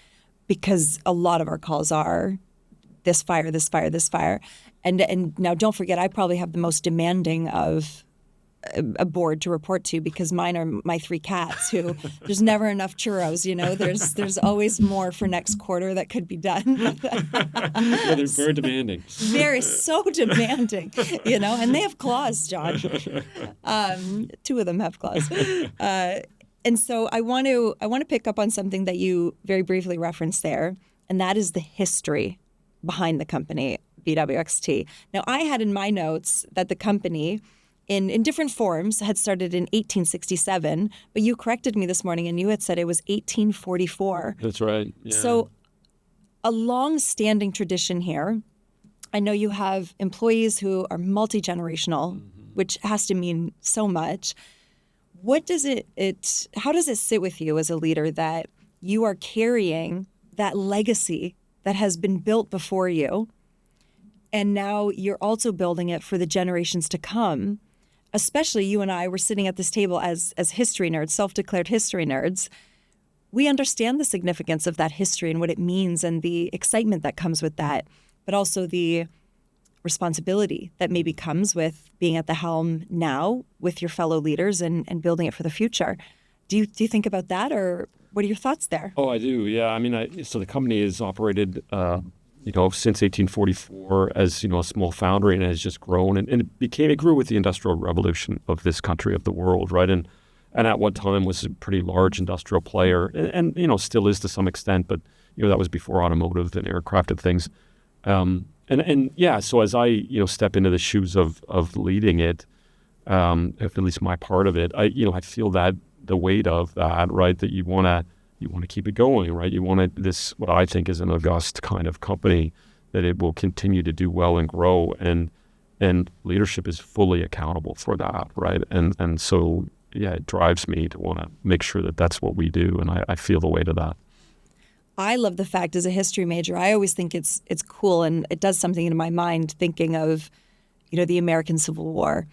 because a lot of our calls are this fire, this fire, this fire. And now don't forget, I probably have the most demanding of a board to report to, because mine are my 3 cats who there's never enough churros, there's always more for next quarter that could be done. Yeah, they're very demanding. Very so demanding, and they have claws, John. 2 of them have claws. And so I want to pick up on something that you very briefly referenced there, and that is the history behind the company, BWXT. Now, I had in my notes that the company in different forms had started in 1867, but you corrected me this morning and you had said it was 1844. That's right. Yeah. So a long-standing tradition here. I know you have employees who are multi-generational, which has to mean so much. How does it sit with you as a leader that you are carrying that legacy that has been built before you, and now you're also building it for the generations to come? Especially you and I were sitting at this table as history nerds, self-declared history nerds. We understand the significance of that history and what it means and the excitement that comes with that, but also the responsibility that maybe comes with being at the helm now with your fellow leaders and building it for the future. Do you think about that, or what are your thoughts there? Oh, I do. Yeah. I mean, so the company has operated since 1844 as, a small foundry, and has just grown, and it grew with the Industrial Revolution of this country, of the world, right? And at one time was a pretty large industrial player, and still is to some extent, but, that was before automotive and aircraft and things. So as I, step into the shoes of leading it, at least my part of it, I feel that the weight of that, right? That you want to keep it going, right? You want this, what I think is an august kind of company, that it will continue to do well and grow, and leadership is fully accountable for that, right? And so, yeah, it drives me to want to make sure that that's what we do, and I feel the weight of that. I love the fact, as a history major, I always think it's cool, and it does something in my mind thinking of, the American Civil War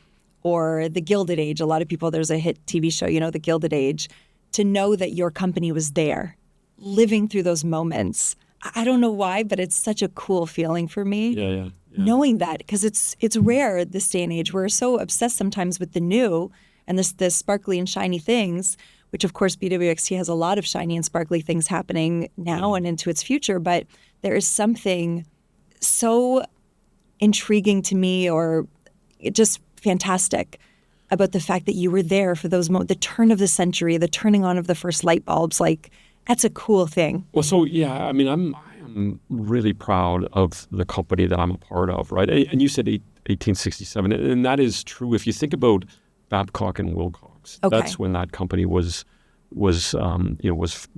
or the Gilded Age. A lot of people, there's a hit TV show, the Gilded Age. To know that your company was there, living through those moments, I don't know why, but it's such a cool feeling for me. Yeah. Knowing that, because it's rare this day and age. We're so obsessed sometimes with the new and this sparkly and shiny things, which of course BWXT has a lot of shiny and sparkly things happening now and into its future. But there is something so intriguing to me, or just fantastic, about the fact that you were there for those moments, the turn of the century, the turning on of the first light bulbs. Like, that's a cool thing. Well, so yeah, I mean, I am really proud of the company that I'm a part of, right? And you said 1867, and that is true. If you think about Babcock and Wilcox, that's when that company was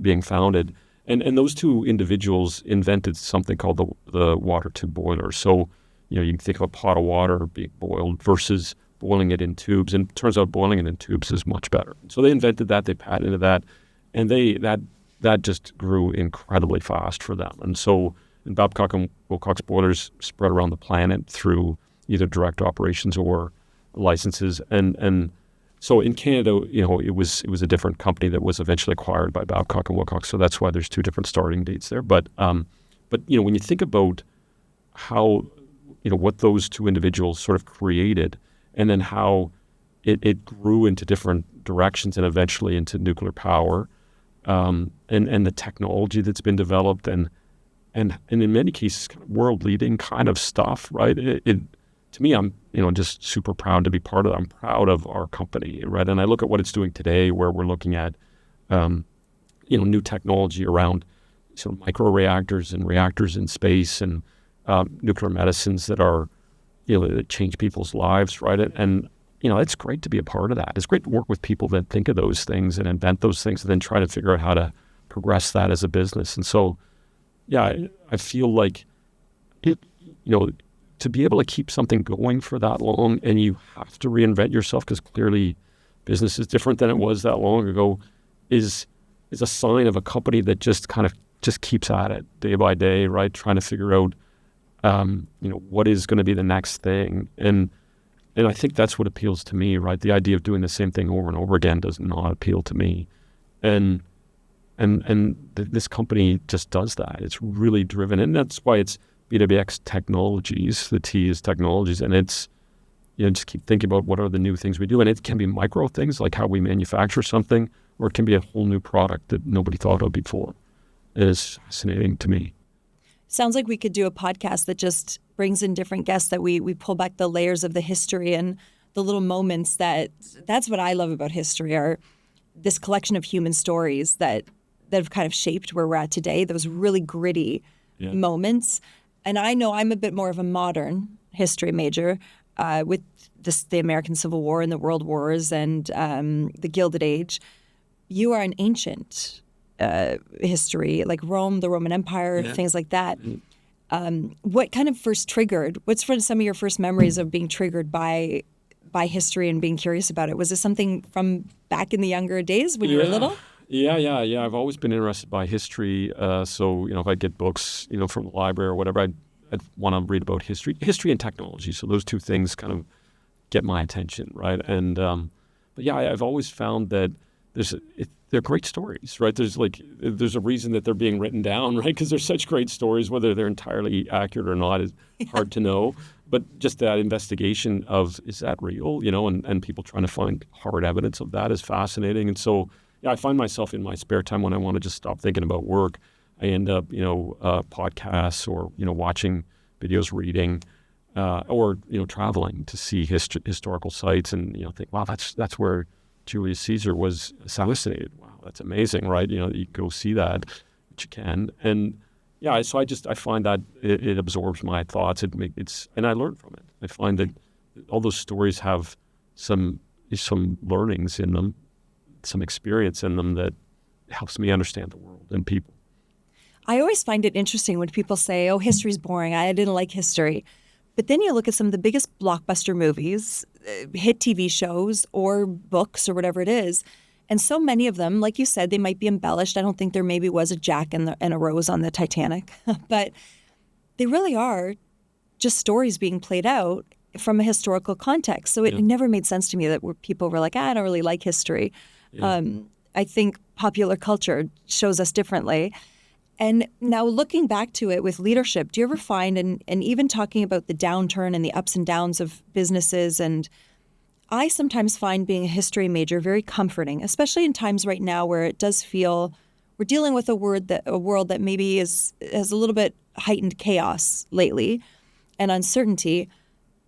being founded, and those two individuals invented something called the water tube boiler. So, you can think of a pot of water being boiled versus boiling it in tubes, and it turns out boiling it in tubes is much better. So they invented that, they patented that, and that just grew incredibly fast for them. And so Babcock and Wilcox boilers spread around the planet through either direct operations or licenses. And so in Canada, it was a different company that was eventually acquired by Babcock and Wilcox. So that's why there's two different starting dates there. But when you think about how, what those two individuals sort of created, and then how it grew into different directions and eventually into nuclear power, and the technology that's been developed, and in many cases kind of world-leading kind of stuff, right? To me, I'm just super proud to be part of it. I'm proud of our company, right? And I look at what it's doing today, where we're looking at new technology around sort of microreactors and reactors in space, and nuclear medicines that are that change people's lives, right? And it's great to be a part of that. It's great to work with people that think of those things and invent those things, and then try to figure out how to progress that as a business. And so, yeah, I feel like to be able to keep something going for that long, and you have to reinvent yourself because clearly business is different than it was that long ago, is a sign of a company that just keeps at it day by day, right? Trying to figure out what is going to be the next thing. And I think that's what appeals to me, right? The idea of doing the same thing over and over again does not appeal to me. And this company just does that. It's really driven. And that's why it's BWX Technologies. The T is technologies. And it's, just keep thinking about what are the new things we do. And it can be micro things like how we manufacture something, or it can be a whole new product that nobody thought of before. It is fascinating to me. Sounds like we could do a podcast that just brings in different guests, that we pull back the layers of the history and the little moments that's what I love about history, are this collection of human stories that have kind of shaped where we're at today, those really gritty moments. And I know I'm a bit more of a modern history major with the American Civil War and the World Wars and the Gilded Age. You are an ancient history, like Rome, the Roman Empire, things like that. What kind of first triggered? What's some of your first memories of being triggered by history and being curious about it? Was this something from back in the younger days when you were little? Yeah. I've always been interested by history. So if I get books, from the library or whatever, I'd want to read about history and technology. So those two things kind of get my attention, right? And but yeah, I've always found that they're great stories, right? There's a reason that they're being written down, right? Because they're such great stories. Whether they're entirely accurate or not is hard to know. But just that investigation of, is that real, and people trying to find hard evidence of that is fascinating. And so, yeah, I find myself in my spare time when I want to just stop thinking about work, I end up, podcasts or, watching videos, reading, or, traveling to see historical sites and, think, wow, that's where Julius Caesar was assassinated. Wow, that's amazing, right? You go see that, which you can. And yeah, so I find that it absorbs my thoughts. And I learn from it. I find that all those stories have some learnings in them, some experience in them that helps me understand the world and people. I always find it interesting when people say, oh, history's boring. I didn't like history. But then you look at some of the biggest blockbuster movies, hit TV shows or books or whatever it is. And so many of them, like you said, they might be embellished. I don't think there maybe was a Jack and a Rose on the Titanic. But they really are just stories being played out from a historical context. So it never made sense to me that people were like, I don't really like history. Yeah. I think popular culture shows us differently. And now looking back to it with leadership, do you ever find, and even talking about the downturn and the ups and downs of businesses, and I sometimes find being a history major very comforting, especially in times right now where it does feel we're dealing with a world that maybe has a little bit heightened chaos lately and uncertainty.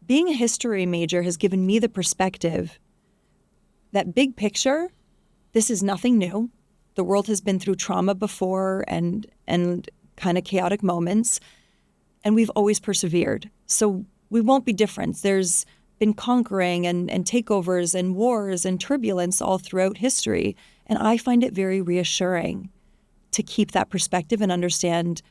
Being a history major has given me the perspective that big picture, this is nothing new. The world has been through trauma before and kind of chaotic moments, and we've always persevered. So we won't be different. There's been conquering and takeovers and wars and turbulence all throughout history, and I find it very reassuring to keep that perspective and understand,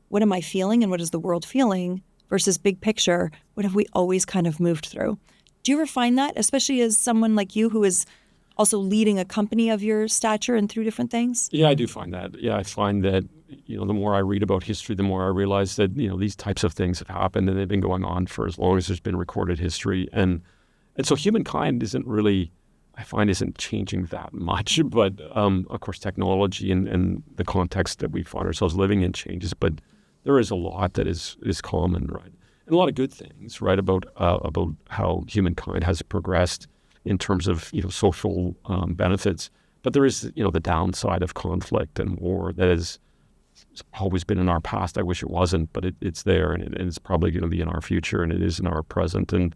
what am I feeling and what is the world feeling versus big picture, what have we always kind of moved through? Do you ever find that, especially as someone like you who is also leading a company of your stature and through different things? Yeah, I do find that. Yeah, I find that, the more I read about history, the more I realize that, these types of things have happened and they've been going on for as long as there's been recorded history. And so humankind isn't changing that much. But, of course, technology and the context that we find ourselves living in changes. But there is a lot that is common, right? And a lot of good things, right, about how humankind has progressed in terms of social benefits, but there is the downside of conflict and war that has always been in our past. I wish it wasn't, but it's there, and it's probably going to be in our future, and it is in our present. And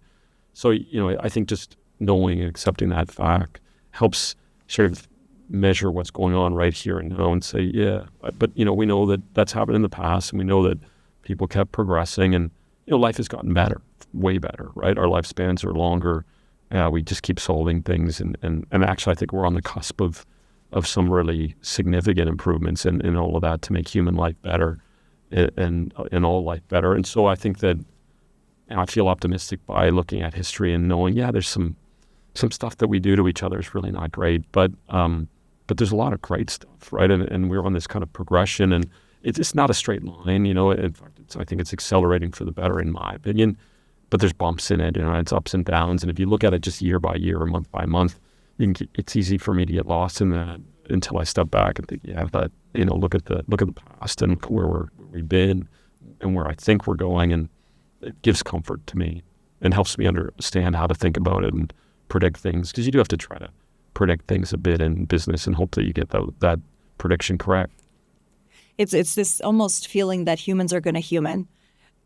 so I think just knowing and accepting that fact helps sort of measure what's going on right here and now and say, yeah, but we know that that's happened in the past, and we know that people kept progressing, and life has gotten better, way better, right? Our lifespans are longer. We just keep solving things, and actually I think we're on the cusp of some really significant improvements in all of that to make human life better and all life better. And so I think that I feel optimistic by looking at history and knowing, there's some stuff that we do to each other is really not great, but there's a lot of great stuff, right? And we're on this kind of progression, and it's not a straight line, In fact, I think it's accelerating for the better, in my opinion. But there's bumps in it, it's ups and downs. And if you look at it just year by year or month by month, it's easy for me to get lost in that until I step back and think, but look at the past and where we've been and where I think we're going, and it gives comfort to me and helps me understand how to think about it and predict things, because you do have to try to predict things a bit in business and hope that you get that prediction correct. It's this almost feeling that humans are going to human.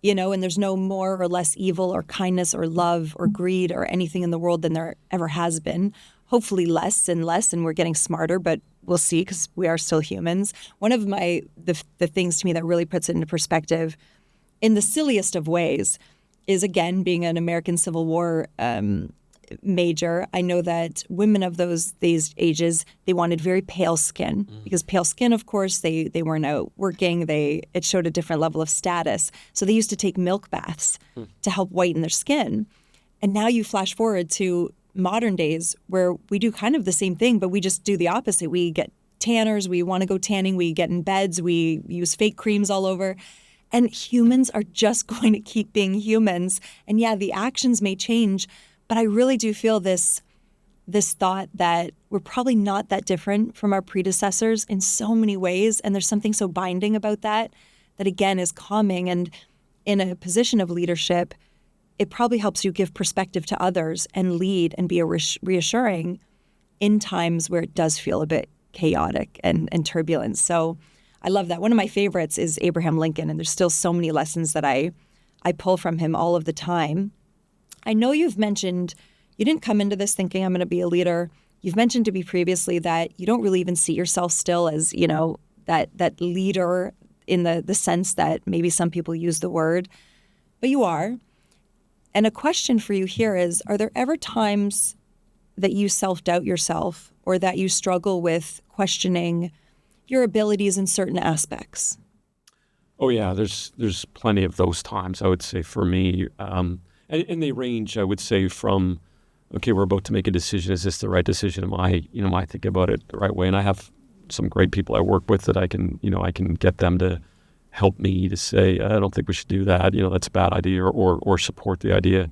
And there's no more or less evil or kindness or love or greed or anything in the world than there ever has been. Hopefully less and less, and we're getting smarter, but we'll see, because we are still humans. One of the things to me that really puts it into perspective in the silliest of ways is, again, being an American Civil War major. I know that women of these ages, they wanted very pale skin, because pale skin, of course, they weren't out working. It showed a different level of status. So they used to take milk baths to help whiten their skin. And now you flash forward to modern days where we do kind of the same thing, but we just do the opposite. We get tanners. We want to go tanning. We get in beds. We use fake creams all over. And humans are just going to keep being humans. And the actions may change, but I really do feel this thought that we're probably not that different from our predecessors in so many ways. And there's something so binding about that again is calming. And in a position of leadership, it probably helps you give perspective to others and lead and be reassuring in times where it does feel a bit chaotic and turbulent. So I love that. One of my favorites is Abraham Lincoln, and there's still so many lessons that I pull from him all of the time. I know you've mentioned you didn't come into this thinking I'm going to be a leader. You've mentioned to me previously that you don't really even see yourself still as, that leader in the sense that maybe some people use the word, but you are. And a question for you here is, are there ever times that you self-doubt yourself or that you struggle with questioning your abilities in certain aspects? Oh, yeah, there's plenty of those times, I would say, for me. And they range, I would say, from, okay, we're about to make a decision. Is this the right decision? Am I thinking about it the right way? And I have some great people I work with that I can get them to help me to say, I don't think we should do that. That's a bad idea, or support the idea.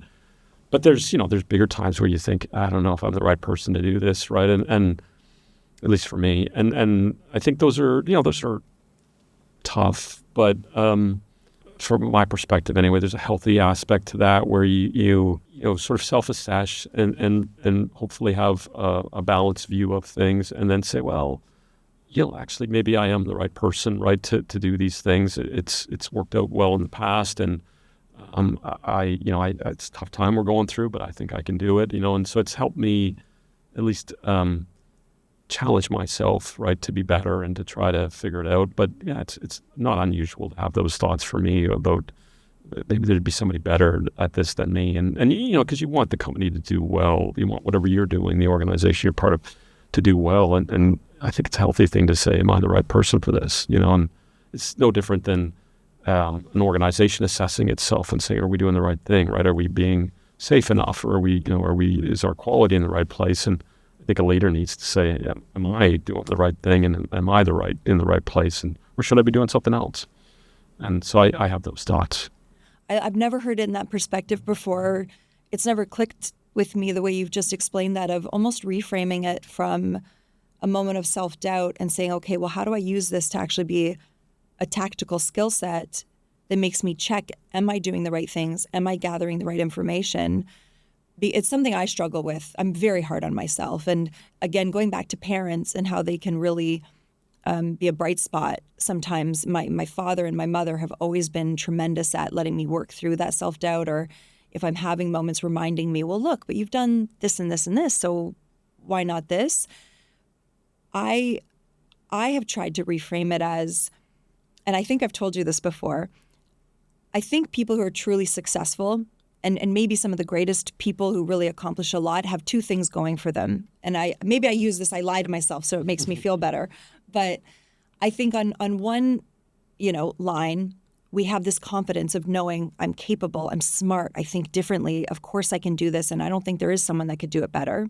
But there's bigger times where you think, I don't know if I'm the right person to do this, right? And at least for me. And I think those are tough, but from my perspective anyway, there's a healthy aspect to that where you sort of self-assess and hopefully have a balanced view of things, and then say, well, actually maybe I am the right person, right, to do these things. It's worked out well in the past, and it's a tough time we're going through, but I think I can do it, and so it's helped me at least challenge myself, right, to be better and to try to figure it out. But yeah, it's not unusual to have those thoughts for me about maybe there'd be somebody better at this than me, and because you want the company to do well, you want whatever you're doing, the organization you're part of, to do well, and I think it's a healthy thing to say, am I the right person for this? And it's no different than an organization assessing itself and saying, are we doing the right thing, right? Are we being safe enough, or is our quality in the right place? And I think a leader needs to say, am I doing the right thing, and am I in the right place, or should I be doing something else? And so I have those thoughts. I've never heard it in that perspective before. It's never clicked with me the way you've just explained that, of almost reframing it from a moment of self-doubt and saying, okay, well, how do I use this to actually be a tactical skill set that makes me check, am I doing the right things? Am I gathering the right information? It's something I struggle with. I'm very hard on myself. And again, going back to parents and how they can really be a bright spot. Sometimes my father and my mother have always been tremendous at letting me work through that self-doubt, or if I'm having moments reminding me, well, look, but you've done this and this and this, so why not this? I have tried to reframe it as, and I think I've told you this before, I think people who are truly successful, and maybe some of the greatest people who really accomplish a lot, have two things going for them. And I use this, I lie to myself, so it makes me feel better. But I think on one, line, we have this confidence of knowing I'm capable, I'm smart, I think differently. Of course I can do this, and I don't think there is someone that could do it better.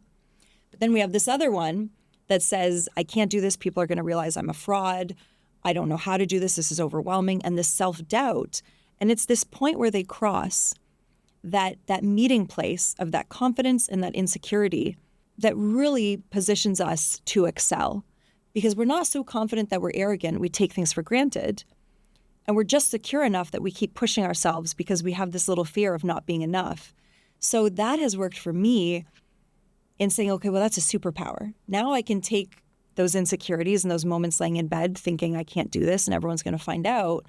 But then we have this other one that says, I can't do this, people are going to realize I'm a fraud, I don't know how to do this is overwhelming, and this self-doubt. And it's this point where they cross that meeting place of that confidence and that insecurity that really positions us to excel. Because we're not so confident that we're arrogant, we take things for granted. And we're just secure enough that we keep pushing ourselves because we have this little fear of not being enough. So that has worked for me in saying, okay, well, that's a superpower. Now I can take those insecurities and those moments laying in bed thinking I can't do this and everyone's going to find out,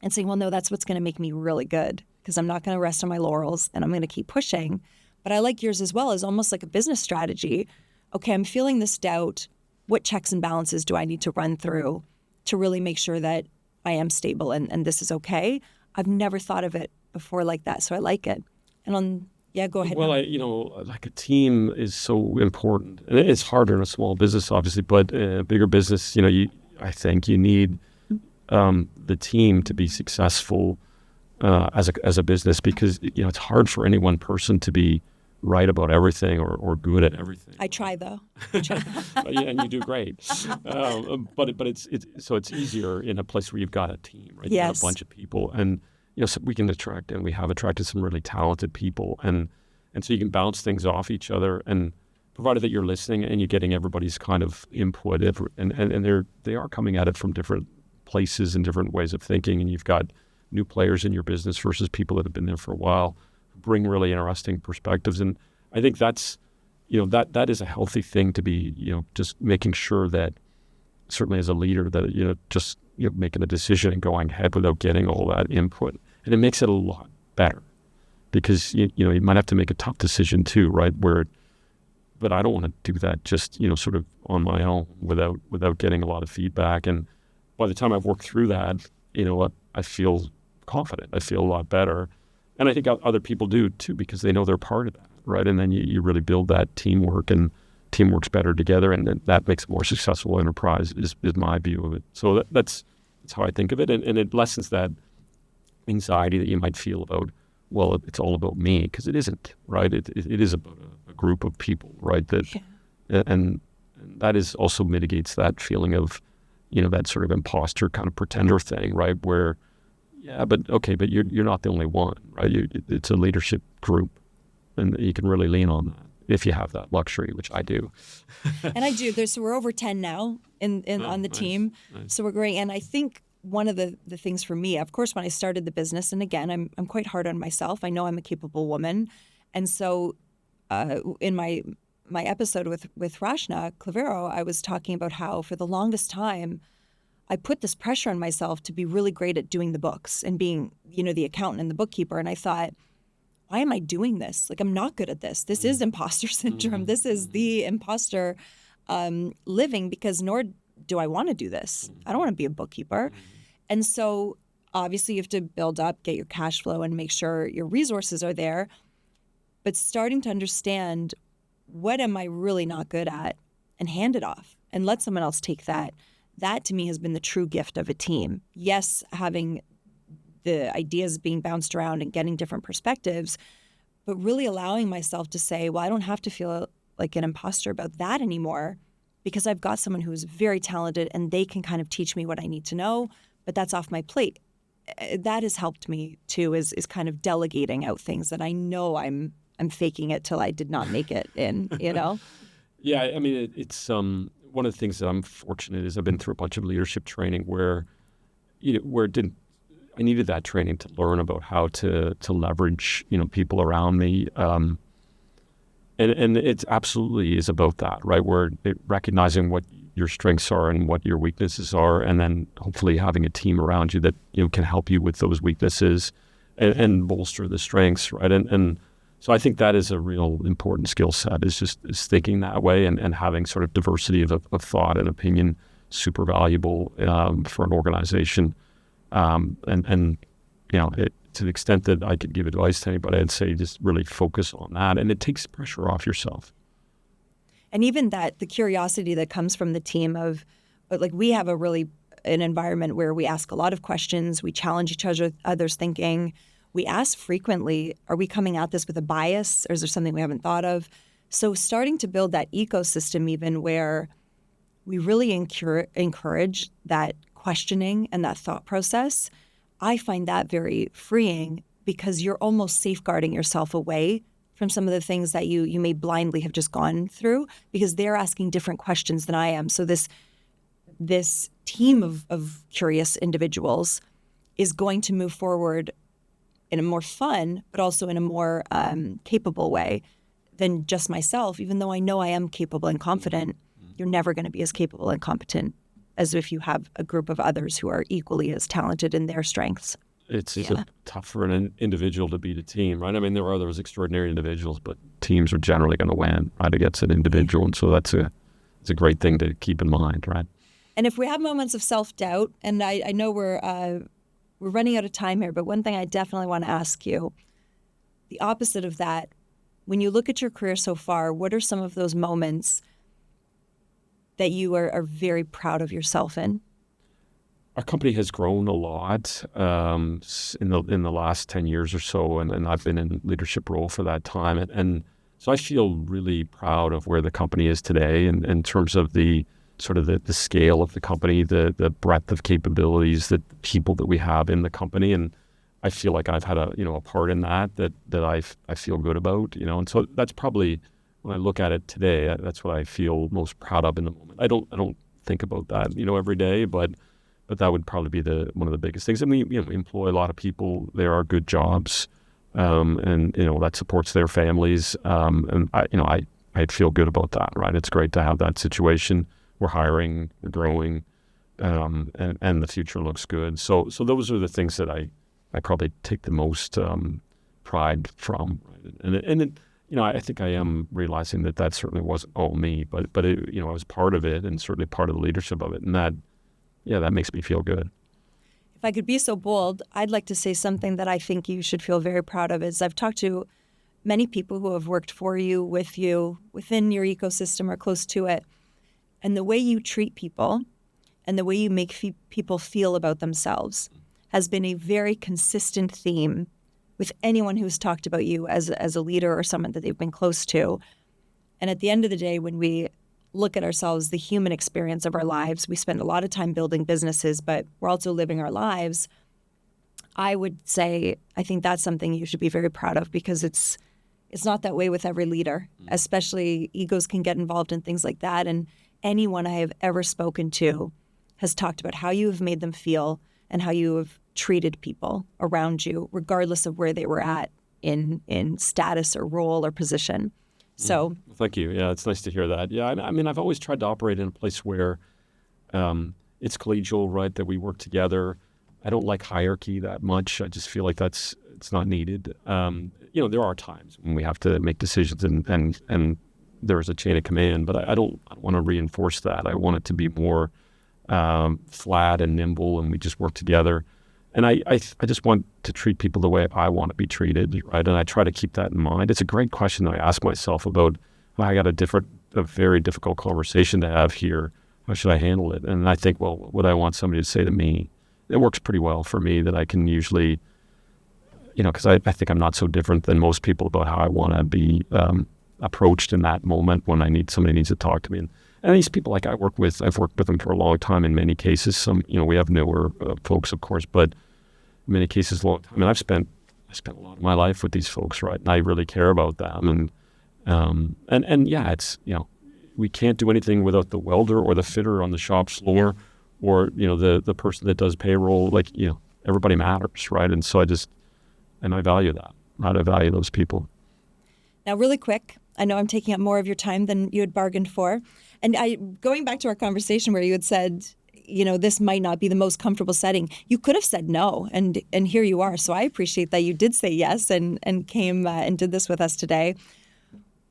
and saying, well, no, that's what's going to make me really good, because I'm not going to rest on my laurels and I'm going to keep pushing. But I like yours as well, as almost like a business strategy. Okay, I'm feeling this doubt. What checks and balances do I need to run through to really make sure that I am stable and this is okay? I've never thought of it before like that, so I like it. And go ahead. Well, like a team is so important. And it's harder in a small business, obviously, but a bigger business, I think you need the team to be successful as a business, because it's hard for any one person to be right about everything or good at everything. I try though. Yeah, and you do great. But it's easier in a place where you've got a team, right? Yes. You've got a bunch of people, and so we can attract, and we have attracted some really talented people, and so you can bounce things off each other, and provided that you're listening and you're getting everybody's kind of input, and they are coming at it from different places and different ways of thinking, and you've got new players in your business versus people that have been there for a while, who bring really interesting perspectives. And I think that's, that is a healthy thing to be, just making sure that, certainly as a leader, that, just making a decision and going ahead without getting all that input. And it makes it a lot better, because, you might have to make a tough decision too, right? But I don't want to do that just, sort of on my own without getting a lot of feedback. And by the time I've worked through that, I feel confident. I feel a lot better. And I think other people do too, because they know they're part of that, right? And then you really build that teamwork, and team works better together, and then that makes a more successful enterprise is my view of it. So that's how I think of it. And it lessens that anxiety that you might feel about, well, it's all about me, because it isn't, right? It is about a group of people, right? And that is also mitigates that feeling of, that sort of imposter kind of pretender thing, right? Where, but you're not the only one, right? It's a leadership group, and you can really lean on that if you have that luxury, which I do. And I do. So we're over 10 now on the team. Nice. So we're growing. And I think one of the things for me, of course, when I started the business, and again, I'm quite hard on myself. I know I'm a capable woman. And so in my episode with Rashna Clavero, I was talking about how for the longest time, I put this pressure on myself to be really great at doing the books and being, the accountant and the bookkeeper. And I thought, why am I doing this? Like, I'm not good at this. This is imposter syndrome. This is the imposter living, because nor do I want to do this. I don't want to be a bookkeeper. And so obviously you have to build up, get your cash flow and make sure your resources are there. But starting to understand, what am I really not good at, and hand it off and let someone else take that. That to me has been the true gift of a team. Yes, having the ideas being bounced around and getting different perspectives, but really allowing myself to say, well, I don't have to feel like an imposter about that anymore, because I've got someone who's very talented and they can kind of teach me what I need to know, but that's off my plate. That has helped me too, is kind of delegating out things that I know I'm faking it till I did not make it in, Yeah, I mean, it's one of the things that I'm fortunate is I've been through a bunch of leadership training where I needed that training to learn about how to leverage, people around me. And it absolutely is about that, right? Where recognizing what your strengths are and what your weaknesses are, and then hopefully having a team around you that, can help you with those weaknesses and bolster the strengths, right? And so I think that is a real important skill set, is thinking that way and having sort of diversity of thought and opinion, super valuable for an organization. To the extent that I could give advice to anybody, I'd say just really focus on that, and it takes pressure off yourself. And even the curiosity that comes from the team of, like, we have an environment where we ask a lot of questions, we challenge each other's thinking, we ask frequently, are we coming at this with a bias, or is there something we haven't thought of? So starting to build that ecosystem even where we really encourage that questioning and that thought process, I find that very freeing, because you're almost safeguarding yourself away from some of the things that you may blindly have just gone through, because they're asking different questions than I am. So this team of curious individuals is going to move forward in a more fun, but also in a more capable way than just myself. Even though I know I am capable and confident, you're never going to be as capable and competent as if you have a group of others who are equally as talented in their strengths. It's tough for an individual to beat a team, right? I mean, there are those extraordinary individuals, but teams are generally going to win, right, against an individual. And so it's a great thing to keep in mind, right? And if we have moments of self-doubt, and I know we're running out of time here, but one thing I definitely want to ask you, the opposite of that, when you look at your career so far, what are some of those moments that you are very proud of yourself in? Our company has grown a lot in the last 10 years or so, and I've been in leadership role for that time. And so I feel really proud of where the company is today in terms of the sort of the scale of the company, the breadth of capabilities, the people that we have in the company. And I feel like I've had a part in that I feel good about, and so that's probably, when I look at it today, that's what I feel most proud of in the moment. I don't think about that, every day, but that would probably be one of the biggest things. And we employ a lot of people. There are good jobs, and that supports their families. And I feel good about that, right? It's great to have that situation. We're hiring, we're growing, and the future looks good. So those are the things that I probably take the most pride from, right? And I think I am realizing that certainly wasn't all me, but I was part of it, and certainly part of the leadership of it, and that makes me feel good. If I could be so bold, I'd like to say something that I think you should feel very proud of. Is I've talked to many people who have worked for you, with you, within your ecosystem or close to it, and the way you treat people and the way you make people feel about themselves has been a very consistent theme with anyone who's talked about you as a leader or someone that they've been close to. And at the end of the day, when we look at ourselves, the human experience of our lives, we spend a lot of time building businesses, but we're also living our lives. I would say, I think that's something you should be very proud of, because it's not that way with every leader, especially egos can get involved in things like that. And anyone I have ever spoken to has talked about how you have made them feel, and how you have treated people around you, regardless of where they were at in status or role or position. So thank you. Yeah, it's nice to hear that. Yeah, I mean, I've always tried to operate in a place where it's collegial, right? That we work together. I don't like hierarchy that much. I just feel like it's not needed. There are times when we have to make decisions and there is a chain of command, but I don't want to reinforce that. I want it to be more flat and nimble, and we just work together. And I just want to treat people the way I want to be treated, right? And I try to keep that in mind. It's a great question that I ask myself about, I got a very difficult conversation to have here. How should I handle it? And I think, well, what I want somebody to say to me, it works pretty well for me, that I can usually, because I think I'm not so different than most people about how I want to be approached in that moment when somebody needs to talk to me. And these people I've worked with them for a long time in many cases. Some, we have newer folks, of course, but in many cases, a long time. And I spent a lot of my life with these folks, right? And I really care about them. And yeah, it's, we can't do anything without the welder or the fitter on the shop floor or, the person that does payroll. Everybody matters, right? And so I value that. I value those people. Now, really quick, I know I'm taking up more of your time than you had bargained for. And going back to our conversation where you had said, this might not be the most comfortable setting. You could have said no, and here you are. So I appreciate that you did say yes and came and did this with us today.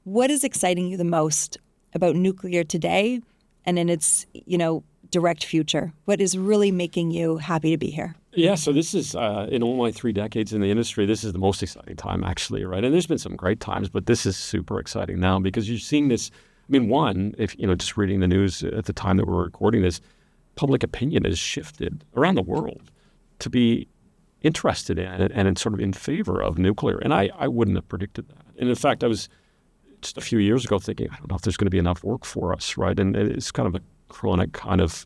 What is exciting you the most about nuclear today and in its, direct future? What is really making you happy to be here? Yeah, so this is, in all my 3 decades in the industry, this is the most exciting time, actually, right? And there's been some great times, but this is super exciting now because you're seeing this. I mean, one, if, just reading the news at the time that we're recording this, public opinion has shifted around the world to be interested in it and sort of in favor of nuclear. And I wouldn't have predicted that. And in fact, I was just a few years ago thinking, I don't know if there's going to be enough work for us, right? And it's kind of a chronic kind of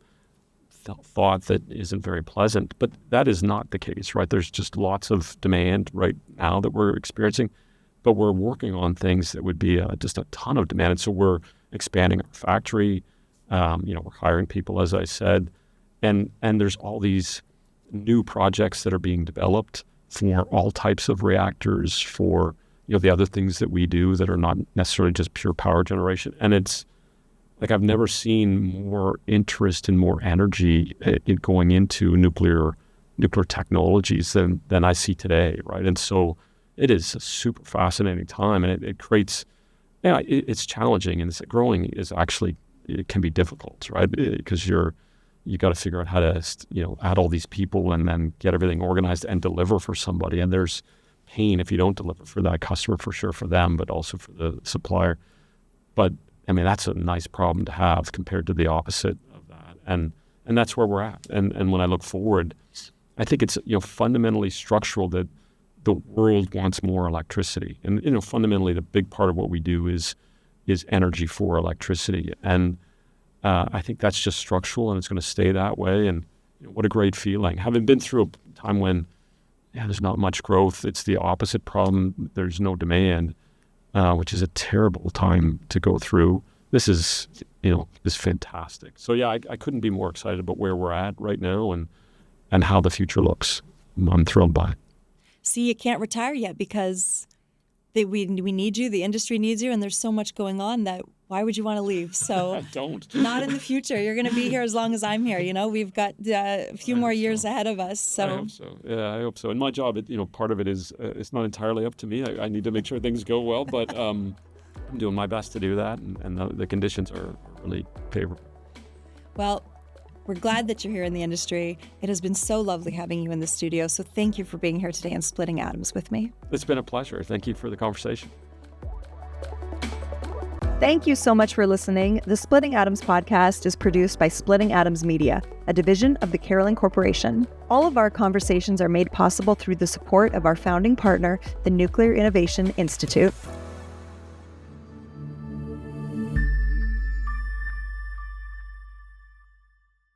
thought that isn't very pleasant, but that is not the case, right? There's just lots of demand right now that we're experiencing, but we're working on things that would be just a ton of demand. And so we're expanding our factory, we're hiring people, as I said, and there's all these new projects that are being developed for all types of reactors, for, the other things that we do that are not necessarily just pure power generation. And it's, I've never seen more interest and more energy in going into nuclear technologies than I see today, right? And so it is a super fascinating time, and it creates, it's challenging, and it's growing is actually, it can be difficult, right? Because you got to figure out how to, add all these people and then get everything organized and deliver for somebody. And there's pain if you don't deliver for that customer, for sure, for them, but also for the supplier. But I mean, that's a nice problem to have compared to the opposite of that. And that's where we're at. And when I look forward, I think it's, fundamentally structural that the world wants more electricity. And, fundamentally, the big part of what we do is energy for electricity. And I think that's just structural, and it's going to stay that way. And what a great feeling. Having been through a time when, there's not much growth, it's the opposite problem. There's no demand. Which is a terrible time to go through. This is, is fantastic. So yeah, I couldn't be more excited about where we're at right now and how the future looks. I'm thrilled by it. See, you can't retire yet because we need you, the industry needs you, and there's so much going on that why would you want to leave? So I don't. Not in the future. You're going to be here as long as I'm here. We've got a few more years ahead of us. So I hope so. Yeah, I hope so. And my job, part of it is it's not entirely up to me. I need to make sure things go well, but I'm doing my best to do that, and the conditions are really favorable. Well, we're glad that you're here in the industry. It has been so lovely having you in the studio. So thank you for being here today and splitting atoms with me. It's been a pleasure. Thank you for the conversation. Thank you so much for listening. The Splitting Atoms podcast is produced by Splitting Atoms Media, a division of the Carolyn Corporation. All of our conversations are made possible through the support of our founding partner, the Nuclear Innovation Institute.